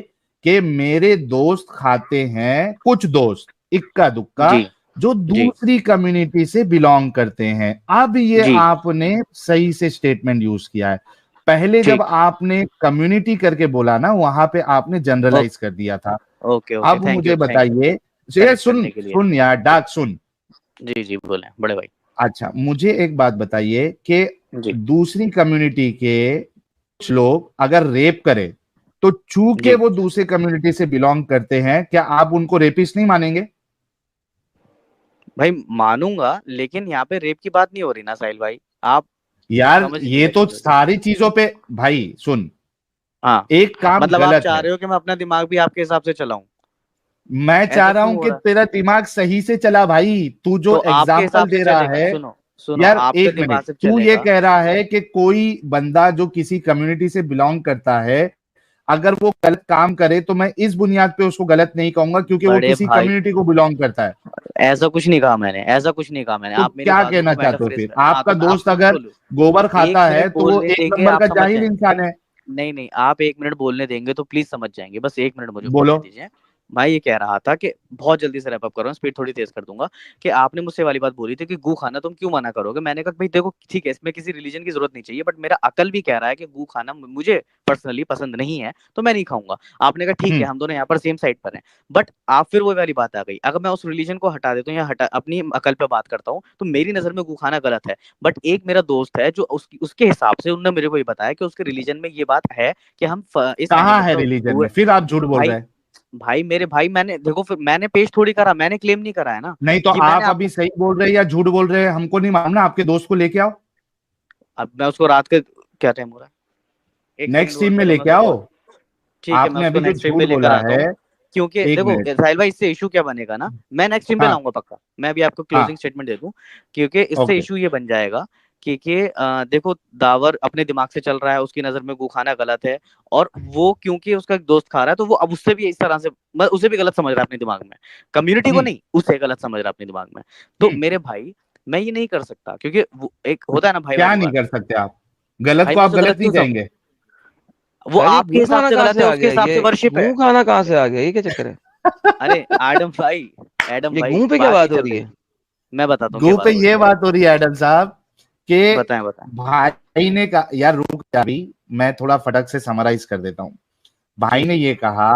कि मेरे दोस्त खाते हैं, कुछ दोस्त इक्का दुक्का जी जो जी दूसरी कम्युनिटी से बिलोंग करते हैं। अब ये जी। आपने सही से स्टेटमेंट यूज किया है। पहले जब ठीक। आपने कम्युनिटी करके बोला ना, वहां पे आपने जनरलाइज कर दिया था। ओके ओके, अब थैंक यू मुझे थैंक यू बताइए, ये करेक्ट सुन करने के लिए। सुन यार डाक सुन, जी जी बोले बड़े भाई। अच्छा मुझे एक बात बताइए कि जी दूसरी कम्युनिटी के कुछ लोग अगर रेप करें तो चूंकि जी। वो दूसरी कम्युनिटी से बिलोंग करते हैं, क्या आप उनको रेपिस्ट नहीं मानेंगे? भाई मानूंगा, लेकिन यहाँ पे रेप की बात नहीं हो रही ना साहिल भाई, आप यार समझ नहीं ये रहे तो चीजों को। सारी चीजों पे, भाई सुन, हाँ, एक काम मतलब आप गलत चाह है, रहे हो कि मैं अपना दिमाग भी आपके हिसाब से चलाऊं? मैं चाह ऐसा रहा क्यों हूं हो कि रहा है? तेरा दिमाग सही से चला भाई, तू तो जो आपके एग्जाम्पल हिसाब से दे रहा चलेगा, है। सुनो सुनो, यार आपके एक मिनट, दिमाग से तू ये चलेगा। कह रहा है कि कोई बंदा जो किसी कम्युनिटी से बिलोंग करता है, अगर वो गलत काम करे तो मैं इस बुनियाद पे उसको गलत नहीं कहूंगा क्योंकि वो बड़े किसी भाई, कम्युनिटी को बिलोंग करता है। ऐसा कुछ नहीं कहा मैंने, ऐसा कुछ नहीं कहा मैंने, तो आप मेरी क्या बातों कहना को चाहते हो मैटाफ्रेज फिर? कर, हाँ आपका तो आप दोस्त सुन अगर तो लो। गोबर एक खाता है मिनट तो वो बोलने एक देंगे, नंबर आप का समझ जाहिल जाएंगे। इंसान है। नहीं नहीं, आप 1 मिनट बोलने देंगे तो प्लीज समझ जाएंगे, बस 1 मिनट मुझे बोलो। बोलने दीजिए। भाई ये कह रहा था कि बहुत जल्दी से रैप अप कर रहा हूँ, स्पीड थोड़ी तेज कर दूंगा, कि आपने मुझसे वाली बात बोली थी कि गू खाना तुम क्यों मना करोगे। मैंने कहा भाई देखो ठीक है, इसमें किसी रिलीजन की जरूरत नहीं चाहिए, बट मेरा अकल भी कह रहा है कि गू खाना मुझे पर्सनली पसंद नहीं है, तो मैं नहीं खाऊंगा। आपने कहा ठीक है, हम्म। हम दोनों यहाँ पर सेम साइड पर हैं। बट आप फिर वो वाली बात आ गई, अगर मैं उस रिलीजन को हटा देता हूँ या हटा अपनी अकल पे बात करता हूँ, तो मेरी नजर में गू खाना गलत है। बट एक मेरा दोस्त है जो उसके हिसाब से, उन्होंने मेरे को ये बताया कि उसके रिलीजन में ये बात है कि हम इस कहाँ एनिमल है का रिलीजन में? फिर आप झूठ बोल भाई रहे हैं। भाई मेरे भाई, मैंने देखो, फिर मैंने पेश थोड़ी करा, मैंने क्लेम नहीं करा है ना। नहीं तो ये मैंने आप अभी आपको, सही बोल रहे हैं या झूठ बोल रहे हैं हमको नहीं मालूम ना, आपके दोस्त को लेके आओ, अब मैं उसको रात के, क्या टाइम हो रहा है, एक सेकंड नेक्स्ट टीम होल्ड में करो, मैं लेके उसको आओ। कॉल। ठीक है, मैं आपने उसको अभी जो नेक्स्ट टाइम पे झूठ लेकर बोला आता है, हूँ। क्योंकि एक देखो मिनट। साहिल भाई, इससे इशू क्या बनेगा ना, मैं नेक्स्ट टाइम पे हाँ, लाऊंगा पक्का, मैं अभी आपको क्लोजिंग हाँ, स्टेटमेंट दे दूं। क्योंकि इससे ओके। इशू ये बन जाएगा कि देखो, दावर अपने दिमाग से चल रहा है, उसकी नजर में गू खाना गलत है, और वो क्योंकि उसका एक दोस्त खा रहा है, तो वो अब उससे भी इस तरह से, उसे भी गलत समझ रहा है अपने दिमाग में, कम्युनिटी को हम्म। नहीं, उसे गलत समझ रहा है अपने दिमाग में। तो हम्म। मेरे भाई, मैं ये नहीं कर सकता, क्योंकि वो एक होता है ना भाई क्या वाली नहीं बात। कर सकते आप? गलत भाई को मैं आप उसे गलत गलत नहीं क्यों समझ, कहेंगे? वो यार ये आपके गू हिसाब खाना से कहाँ गलत से है, आ उसके गया? हिसाब से ये वर्शिप है। गू खाना कहाँ से आ गया? ये क्या चक्कर है? अरे एडम ये भाई गू पे क्या बात ये बात हो चल रही रही है? थी, मैं बताता हूँ क्या गो पे बात हो रही ये है। बात हो रही है एडम साहब कि बताएं बताएं। भाई ने कहा, यार रुक जा अभी, मैं थोड़ा फटक से समराइज कर देता हूं। भाई जी ने जी ये कहा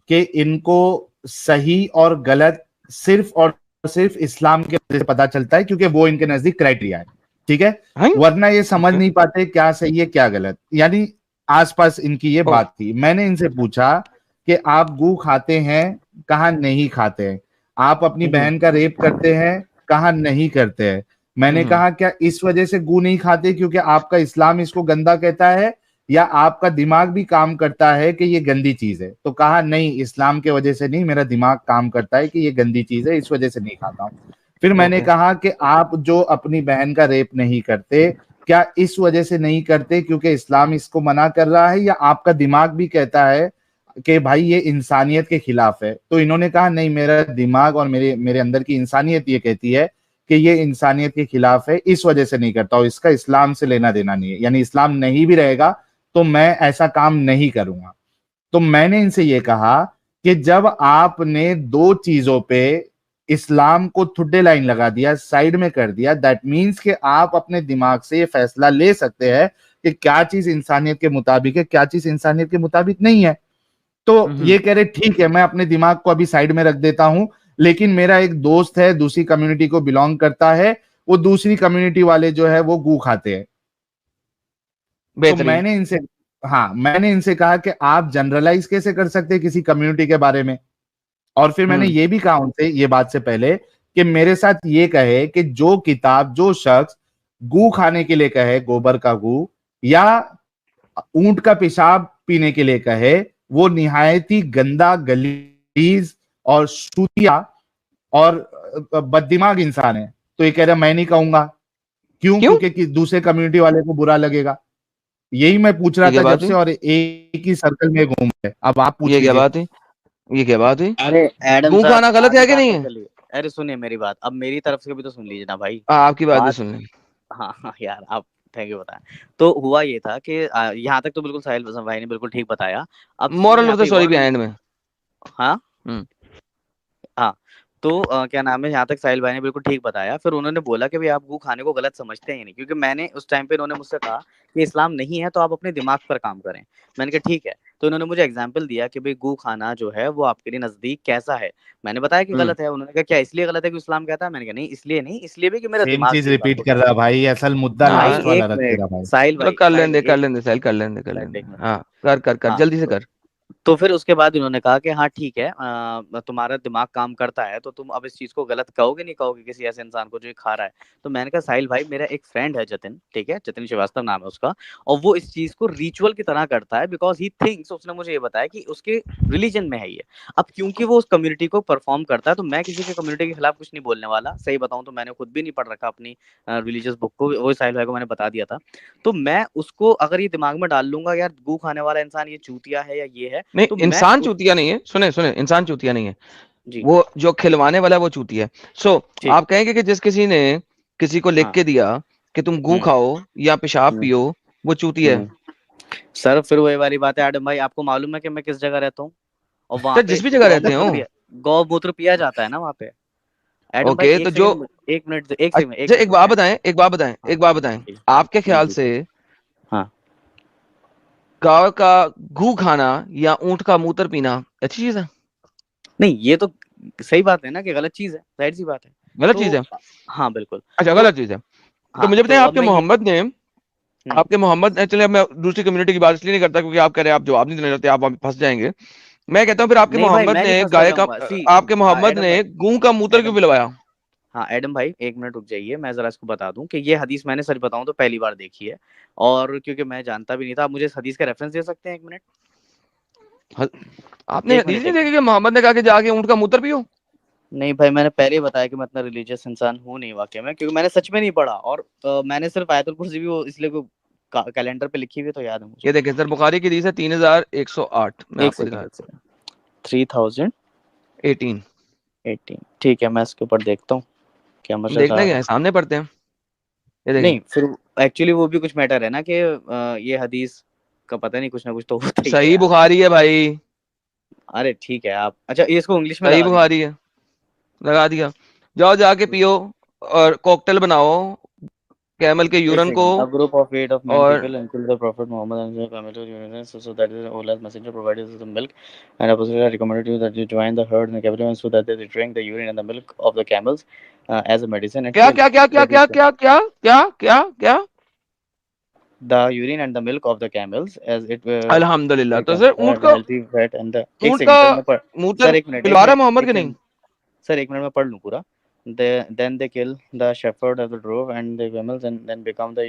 कि इनको सही और गलत सिर्फ और सिर्फ इस्लाम के वजह से पता चलता है क्योंकि वो इनके नजदीक क्राइटेरिया है, ठीक है? हाँ, वरना ये समझ ओके। नहीं पाते क्या सही है क्या गलत, यानी आसपास इनकी ये ओ, बात थी। मैंने इनसे पूछा कि आप गू खाते हैं, कहा नहीं खाते हैं। आप अपनी बहन का रेप करते हैं? कहा नहीं करते हैं। मैंने कहा क्या इस वजह से गू नहीं खाते क्योंकि आपका इस्लाम इसको गंदा कहता है, या आपका दिमाग भी काम करता है कि ये गंदी चीज है? तो कहा नहीं, इस्लाम के वजह से नहीं, मेरा दिमाग काम करता है कि ये गंदी चीज है, इस वजह से नहीं खाता हूं। फिर मैंने कहा कि आप जो अपनी बहन का रेप नहीं करते, क्या इस वजह से नहीं करते क्योंकि इस्लाम इसको मना कर रहा है, या आपका दिमाग भी कहता है कि भाई ये इंसानियत के खिलाफ है? तो इन्होंने कहा नहीं, मेरा दिमाग और मेरे मेरे अंदर की इंसानियत ये कहती है कि ये इंसानियत के खिलाफ है, इस वजह से नहीं करता हूं, इसका इस्लाम से लेना देना नहीं है, यानी इस्लाम नहीं भी रहेगा तो मैं ऐसा काम नहीं करूंगा। तो मैंने इनसे ये कहा कि जब आपने दो चीजों पे इस्लाम को थुड्डे लाइन लगा दिया, साइड में कर दिया, दैट मीन्स कि आप अपने दिमाग से ये फैसला ले सकते हैं कि क्या चीज इंसानियत के मुताबिक है, क्या चीज इंसानियत के मुताबिक नहीं है। तो ये कह रहे ठीक है, मैं अपने दिमाग को अभी साइड में रख देता हूं, लेकिन मेरा एक दोस्त है, दूसरी कम्युनिटी को बिलोंग करता है, वो दूसरी कम्युनिटी वाले जो है वो गू खाते हैं। तो मैंने इनसे कहा कि आप जनरलाइज कैसे कर सकते हैं किसी कम्युनिटी के बारे में? और फिर मैंने ये भी कहा उनसे ये बात से पहले कि मेरे साथ ये कहे कि जो किताब, जो शख्स गू खाने के लिए कहे, गोबर का गू, या ऊंट का पेशाब पीने के लिए कहे, वो निहायत ही गंदा, गलीज और शूतिया और बददिमाग इंसान है। तो ये कह रहा मैं नहीं कहूंगा। क्यों? क्योंकि दूसरे कम्युनिटी वाले को बुरा लगेगा। यही मैं पूछ रहा था जब से, और एक ही सर्कल में घूम रहे। अब आप पूछ ये क्या बात है? ये क्या बात है? अरे एडम गू खाना गलत है कि नहीं है? अरे सुनिए मेरी बात, अब मेरी तरफ से भी तो सुन लीजिए ना भाई। आपकी बात भी सुन लें। हाँ यार, आप थैंक यू बताएं। तो हुआ ये था कि यहाँ तक तो बिल्कुल साहिल भाई ने बिल्कुल ठीक बताया। अब मोरल ऑफ द स्टोरी भी एंड में। हाँ हाँ, तो क्या नाम है, यहाँ तक साहिल भाई ने बिल्कुल ठीक बताया। फिर उन्होंने बोला कि भाई आप गू खाने को गलत समझते हैं नहीं, क्योंकि मैंने उस टाइम पे, उन्होंने मुझसे कहा कि इस्लाम नहीं है तो आप अपने दिमाग पर काम करें। मैंने कहा ठीक है। तो उन्होंने मुझे एग्जाम्पल दिया कि भाई गू खाना जो है वो आपके लिए नजदीक कैसा है। मैंने बताया कि गलत है। उन्होंने कहा क्या इसलिए गलत है कि इस्लाम कहता है? मैंने कहा नहीं, इसलिए नहीं, इसलिए भी कि मेरा सेम दिमाग चीज रिपीट कर रहा भाई, असल मुद्दा लास्ट वाला रख दे रहा भाई। साहिल भाई, कर लेंगे साहिल, कर लेंगे। हाँ कर जल्दी से कर। तो फिर उसके बाद इन्होंने कहा कि हाँ ठीक है, तुम्हारा दिमाग काम करता है तो तुम अब इस चीज को गलत कहोगे नहीं, कहोगे किसी ऐसे इंसान को जो खा रहा है। तो मैंने कहा साहिल भाई, मेरा एक फ्रेंड है जतिन, ठीक है, जतिन श्रीवास्तव नाम है उसका, और वो इस चीज को रिचुअल की तरह करता है, बिकॉज ही थिंक्स, उसने मुझे ये बताया कि उसके रिलीजन में है ये। अब क्योंकि वो उस कम्युनिटी को परफॉर्म करता है, तो मैं किसी के कम्युनिटी के खिलाफ कुछ नहीं बोलने वाला। सही बताऊं तो मैंने खुद भी नहीं पढ़ रखा अपनी रिलीजियस बुक को, वो साहिल भाई को मैंने बता दिया था। तो मैं उसको अगर ये दिमाग में डाल लूंगा यार गू खाने वाला इंसान ये चूतिया है या ये है, नहीं, तो इंसान चूतिया नहीं है। सुने इंसान चूतिया नहीं है जी। वो जो खिलवाने वाला वो चूतिया है। सो आप कहेंगे कि जिस किसी ने किसी को लिख के दिया कि तुम गू खाओ या पेशाब पियो, वो चूतिया है? सर फिर वही वाली बात है आडम भाई, आपको मालूम है कि मैं किस जगह रहता हूँ, और वहां पे जिस भी जगह रहते हो गौमूत्र पिया जाता है ना वहाँ पे। एडम ओके, भाई, तो जो एक मिनट एक बात बताएं, आपके ख्याल से हाँ, गाय का गू खाना या ऊंट का मूत्र पीना अच्छी चीज है? नहीं, ये तो सही बात है ना कि गलत चीज है, जाहिर सी बात है, गलत चीज है। हाँ बिल्कुल। अच्छा, गलत चीज है। तो मुझे बताएं, आपके मोहम्मद ने चलिए, मैं दूसरी कम्युनिटी की बात इसलिए नहीं करता क्योंकि आप कह रहे हैं आप जवाब नहीं देना चाहते, आप फंस जाएंगे। मैं कहता हूँ फिर आपके मोहम्मद ने गू का मूत्र क्यों पिलवाया? हाँ एडम भाई, एक मिनट रुक जाइए, मैं जरा इसको बता दूं कि ये हदीस मैंने सच बताऊं तो पहली बार देखी है, और क्योंकि मैं जानता भी नहीं था। आप मुझे इस हदीस का रेफरेंस दे सकते हैं? एक मिनट। आपने हदीस नहीं देखी कि मोहम्मद ने कहा कि जाके ऊंट का मूत्र पियो? नहीं भाई, मैंने पहले ही बताया कि मैं इतना रिलीजियस इंसान हूँ नहीं वाकई में, क्योंकि मैंने सच में नहीं पढ़ा, और मैंने सिर्फ आयतुल कुर्सी भी वो इसलिए कैलेंडर पे लिखी हुई तो याद है मुझे। ये देखिए सर, बुखारी की हदीस है 3108। मैं आपको दिखा 3018। ठीक है, मैं इसके ऊपर देखता हूँ क्या मतलब। देखने गए सामने पढ़ते हैं। ये नहीं, फिर एक्चुअली वो भी कुछ मैटर है ना कि ये हदीस का पता नहीं, कुछ ना कुछ तो होता ही है। सही बुखारी है भाई। अरे ठीक है, आप अच्छा इसको इंग्लिश में सही बुखारी है, लगा दिया। जाओ जाके पियो और कॉकटेल बनाओ कैमल के यूरिन को। A group of 8 of men people until the Prophet Muhammad and his family urine, so that is Allah's messenger provided us the milk, and apostles recommended you that you join the herd in the capital, so that they drink the urine and the milk of the camels as a medicine. And क्या? The urine and the milk of the camels as it अल्हम्दुलिल्लाह। तो sir ऊंट का healthy fat and the ऊंट का मूत्र पिलवा रहा मोहम्मद के नहीं? सर एक मिनट में पढ़ लूँ पूरा. Then they kill the shepherd of the drove and the camels and then become the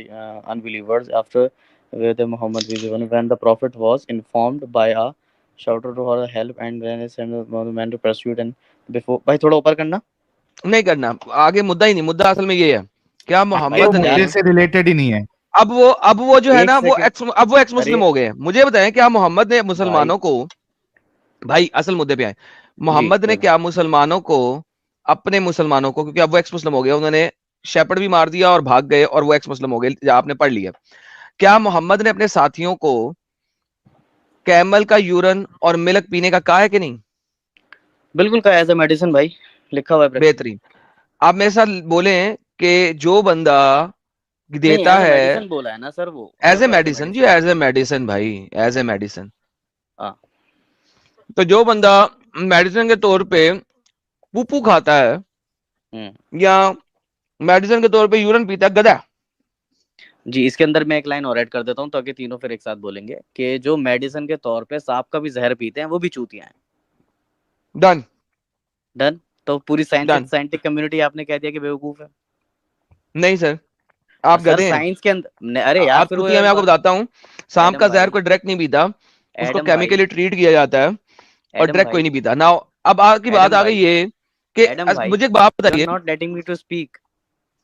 unbelievers after where the Muhammad peace be upon him. When the prophet was informed by a shouter to her help and then he sent the man to pursue and before. भाई थोड़ा ऊपर करना. नहीं करना, आगे मुद्दा ही नहीं, मुद्दा असल में ये है, क्या भाई मोहम्मद वो ने मुद्दे से रिलेटेड ही नहीं है. अब वो जो है एक ना वो सेकंड. अब वो एक्स मुस्लिम अरे हो गए हैं. मुझे बताएं क्या मोहम्मद ने भाई मुसलमानों को, भाई असल मुद्दे पे आए, जी मोहम्मद ने बोलो. क्या मुसलमानों को, अपने मुसलमानों को, क्योंकि अब वो एक्स मुस्लिम हो गए, उन्होंने शेपर्ड भी मार दिया और भाग गए और वो एक्स मुस्लिम हो गए, आपने पढ़ लिया. क्या मोहम्मद ने अपने साथियों को कैमल का यूरन और मिल्क पीने का कहा है कि नहीं? बिल्कुल का एज अ मेडिसिन भाई लिखा हुआ है. बेहतरीन. आप मेरे साथ बोले कि जो बंदा देता एज अ है मेडिसिन बोला है ना सर वो. एज ए मेडिसिन, जी एज ए मेडिसिन भाई, एज ए मेडिसिन. हाँ. तो जो बंदा मेडिसिन के तौर पे पुप्पू खाता है या मेडिसिन के तौर पे यूरिन पीता है, गधा. जी इसके अंदर मैं एक लाइन और ऐड कर देता हूँ ताकि तीनों फिर एक साथ बोलेंगे कि जो मेडिसिन के तौर पे सांप का भी जहर पीते हैं वो भी चूतियां हैं. डन. डन. तो पूरी डन. साइंटिफिक कम्युनिटी आपने कह दिया कि बेवकूफ है. नहीं सर, आप सर गधे हैं. साइंस के अंदर अरे यार आप फिर वो चूतिया, मैं आपको बताता हूँ, सांप एडम का जहर भाई कोई डायरेक्ट नहीं पीता, उसको एडम भाई केमिकली ट्रीट किया जाता है और एडम डायरेक्ट कोई भाई नहीं पीता. नाउ अब आपकी बात एडम आ गई भाई ये कि एडम भाई मुझे एक बात यू आर बताइए. Not letting me to speak.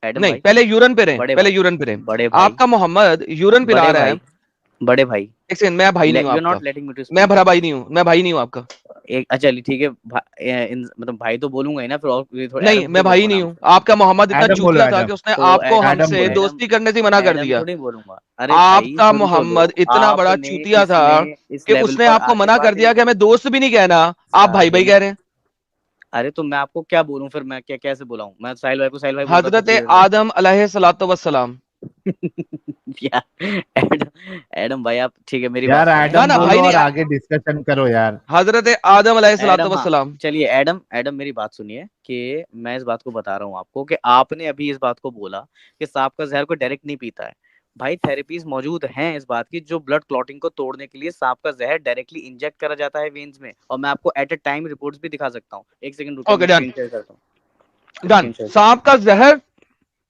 Adam नहीं, भाई पहले यूरिन पे रहे, बड़े पहले भाई यूरिन पे रहे. बड़े भाई आपका मोहम्मद यूरिन पिला बड़े रहा है. भाई बड़े भाई एक सेकंड, मैं भाई नहीं हूँ यू आर आपका, नॉट लेटिंग मी टू मैं स्पीक. भरा भाई नहीं हूँ, मैं भाई नहीं हूँ आपका. एक अच्छा चलिए ठीक है मतलब भाई तो बोलूंगा ही ना फिर. और थोड़ा नहीं, एडम मैं थोड़ी भाई बोलूंगा नहीं नाम हूँ से. आपका. मोहम्मद इतना एडम बोलो, चूतिया था एडम. कि उसने तो आपको एडम हमसे बोलो. दोस्ती करने से मना कर एडम दिया. थोड़ी बोलूंगा. अरे भाई आपका सुन तो लो. मोहम्मद इतना बड़ा आपने चूतिया था इसमें इस कि लेवल उसने पर आपको आके मना कर बात दिया कि हमें दोस्त भी नहीं कहना, आप भाई भाई साहिल. कह रहे हैं. अरे तो मैं आपको क्या बोलूं फिर. मैं क्या कैसे बुलाऊं. मैं साहिल भाई को साहिल भाई बोलता था हजरत इतनी देर आदम अलैहिस्सलातु वस्सलाम. से. यार एडम भाई आप ठीक है मेरी यार बात सुनिए. ना एडम ना भाई बोलो नहीं, और आगे डिस्कशन करो यार. हजरत आदम अलैहिस्सलातु एडम हाँ वस्सलाम. चलिए एडम मेरी बात सुनिए कि मैं इस बात को बता रहा हूँ आपको कि आपने अभी इस बात को बोला कि सांप का जहर को डायरेक्ट नहीं पीता है. भाई थेरेपीज मौजूद हैं इस बात की जो ब्लड क्लॉटिंग को तोड़ने के लिए सांप का जहर डायरेक्टली इंजेक्ट करा जाता है वेन्स में. और मैं आपको एट अ टाइम रिपोर्ट्स भी दिखा सकता हूँ. एक सेकंड रुकिए ओके मैं डन. स्क्रीन शेयर करता हूँ. डन. Screen share. सांप का जहर,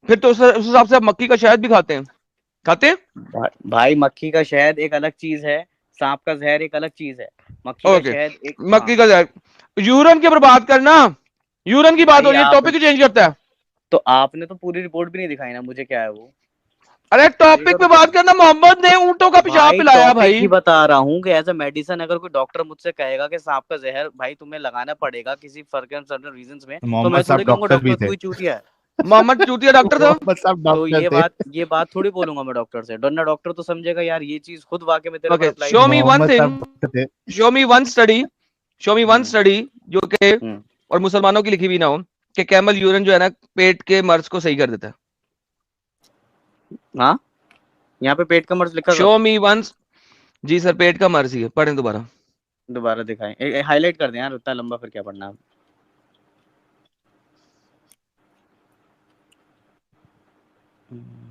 फिर तो उस हिसाब से आप मक्की का शहद भी खाते हैं, खाते हैं. भाई मक्खी का शहद एक अलग चीज है. सांप का जहर एक अलग चीज है. मक्खी का ओके, शहद एक मक्की हाँ. का जहर. यूरिन की बात करना, यूरिन की बात हो भाई रही है, आप टॉपिक चेंज करता है. तो आपने तो पूरी रिपोर्ट भी नहीं दिखाई ना मुझे. क्या है वो. अरे मेरी टॉपिक तो पे बात करना. मोहम्मद ने ऊंटों का पेशाब भाई पिलाया टॉपिक भाई. ही बता रहा हूँ कि एज अ मेडिसिन अगर कोई डॉक्टर मुझसे कहेगा कि सांप का जहर भाई तुम्हें लगाना पड़ेगा किसी सर्टेन रीजंस में तो मैं मोहम्मद थोड़ी साहब कहूंगा डॉक्टर भी डॉक्टर थे. कोई चूतिया है. मोहम्मद चूतिया डॉक्टर था. मोहम्मद साहब तो डॉक्टर थे. ये बात थोड़ी बोलूंगा मैं डॉक्टर से. डरना डॉक्टर तो समझेगा यार ये चीज खुद वाकई में तेरे ऊपर ओके, अप्लाई शो हुई मी है. वन मोहम्मद थिंग, साहब डॉक्टर थे. Show me one study, show me one study जो कि हम्म. और मुसलमानों की लिखी भी ना हो कि कैमल यूरिन जो है ना पेट के मर्ज को सही कर देता है. हाँ यहाँ पे पेट का मर्ज लिखा था. Show me one. जी सर, पेट का मर्ज ही है. पढ़ें दोबारा. दोबारा दिखाएं. हाईलाइट कर दें यार उतना लंबा फिर क्या पढ़ना है. हम्म.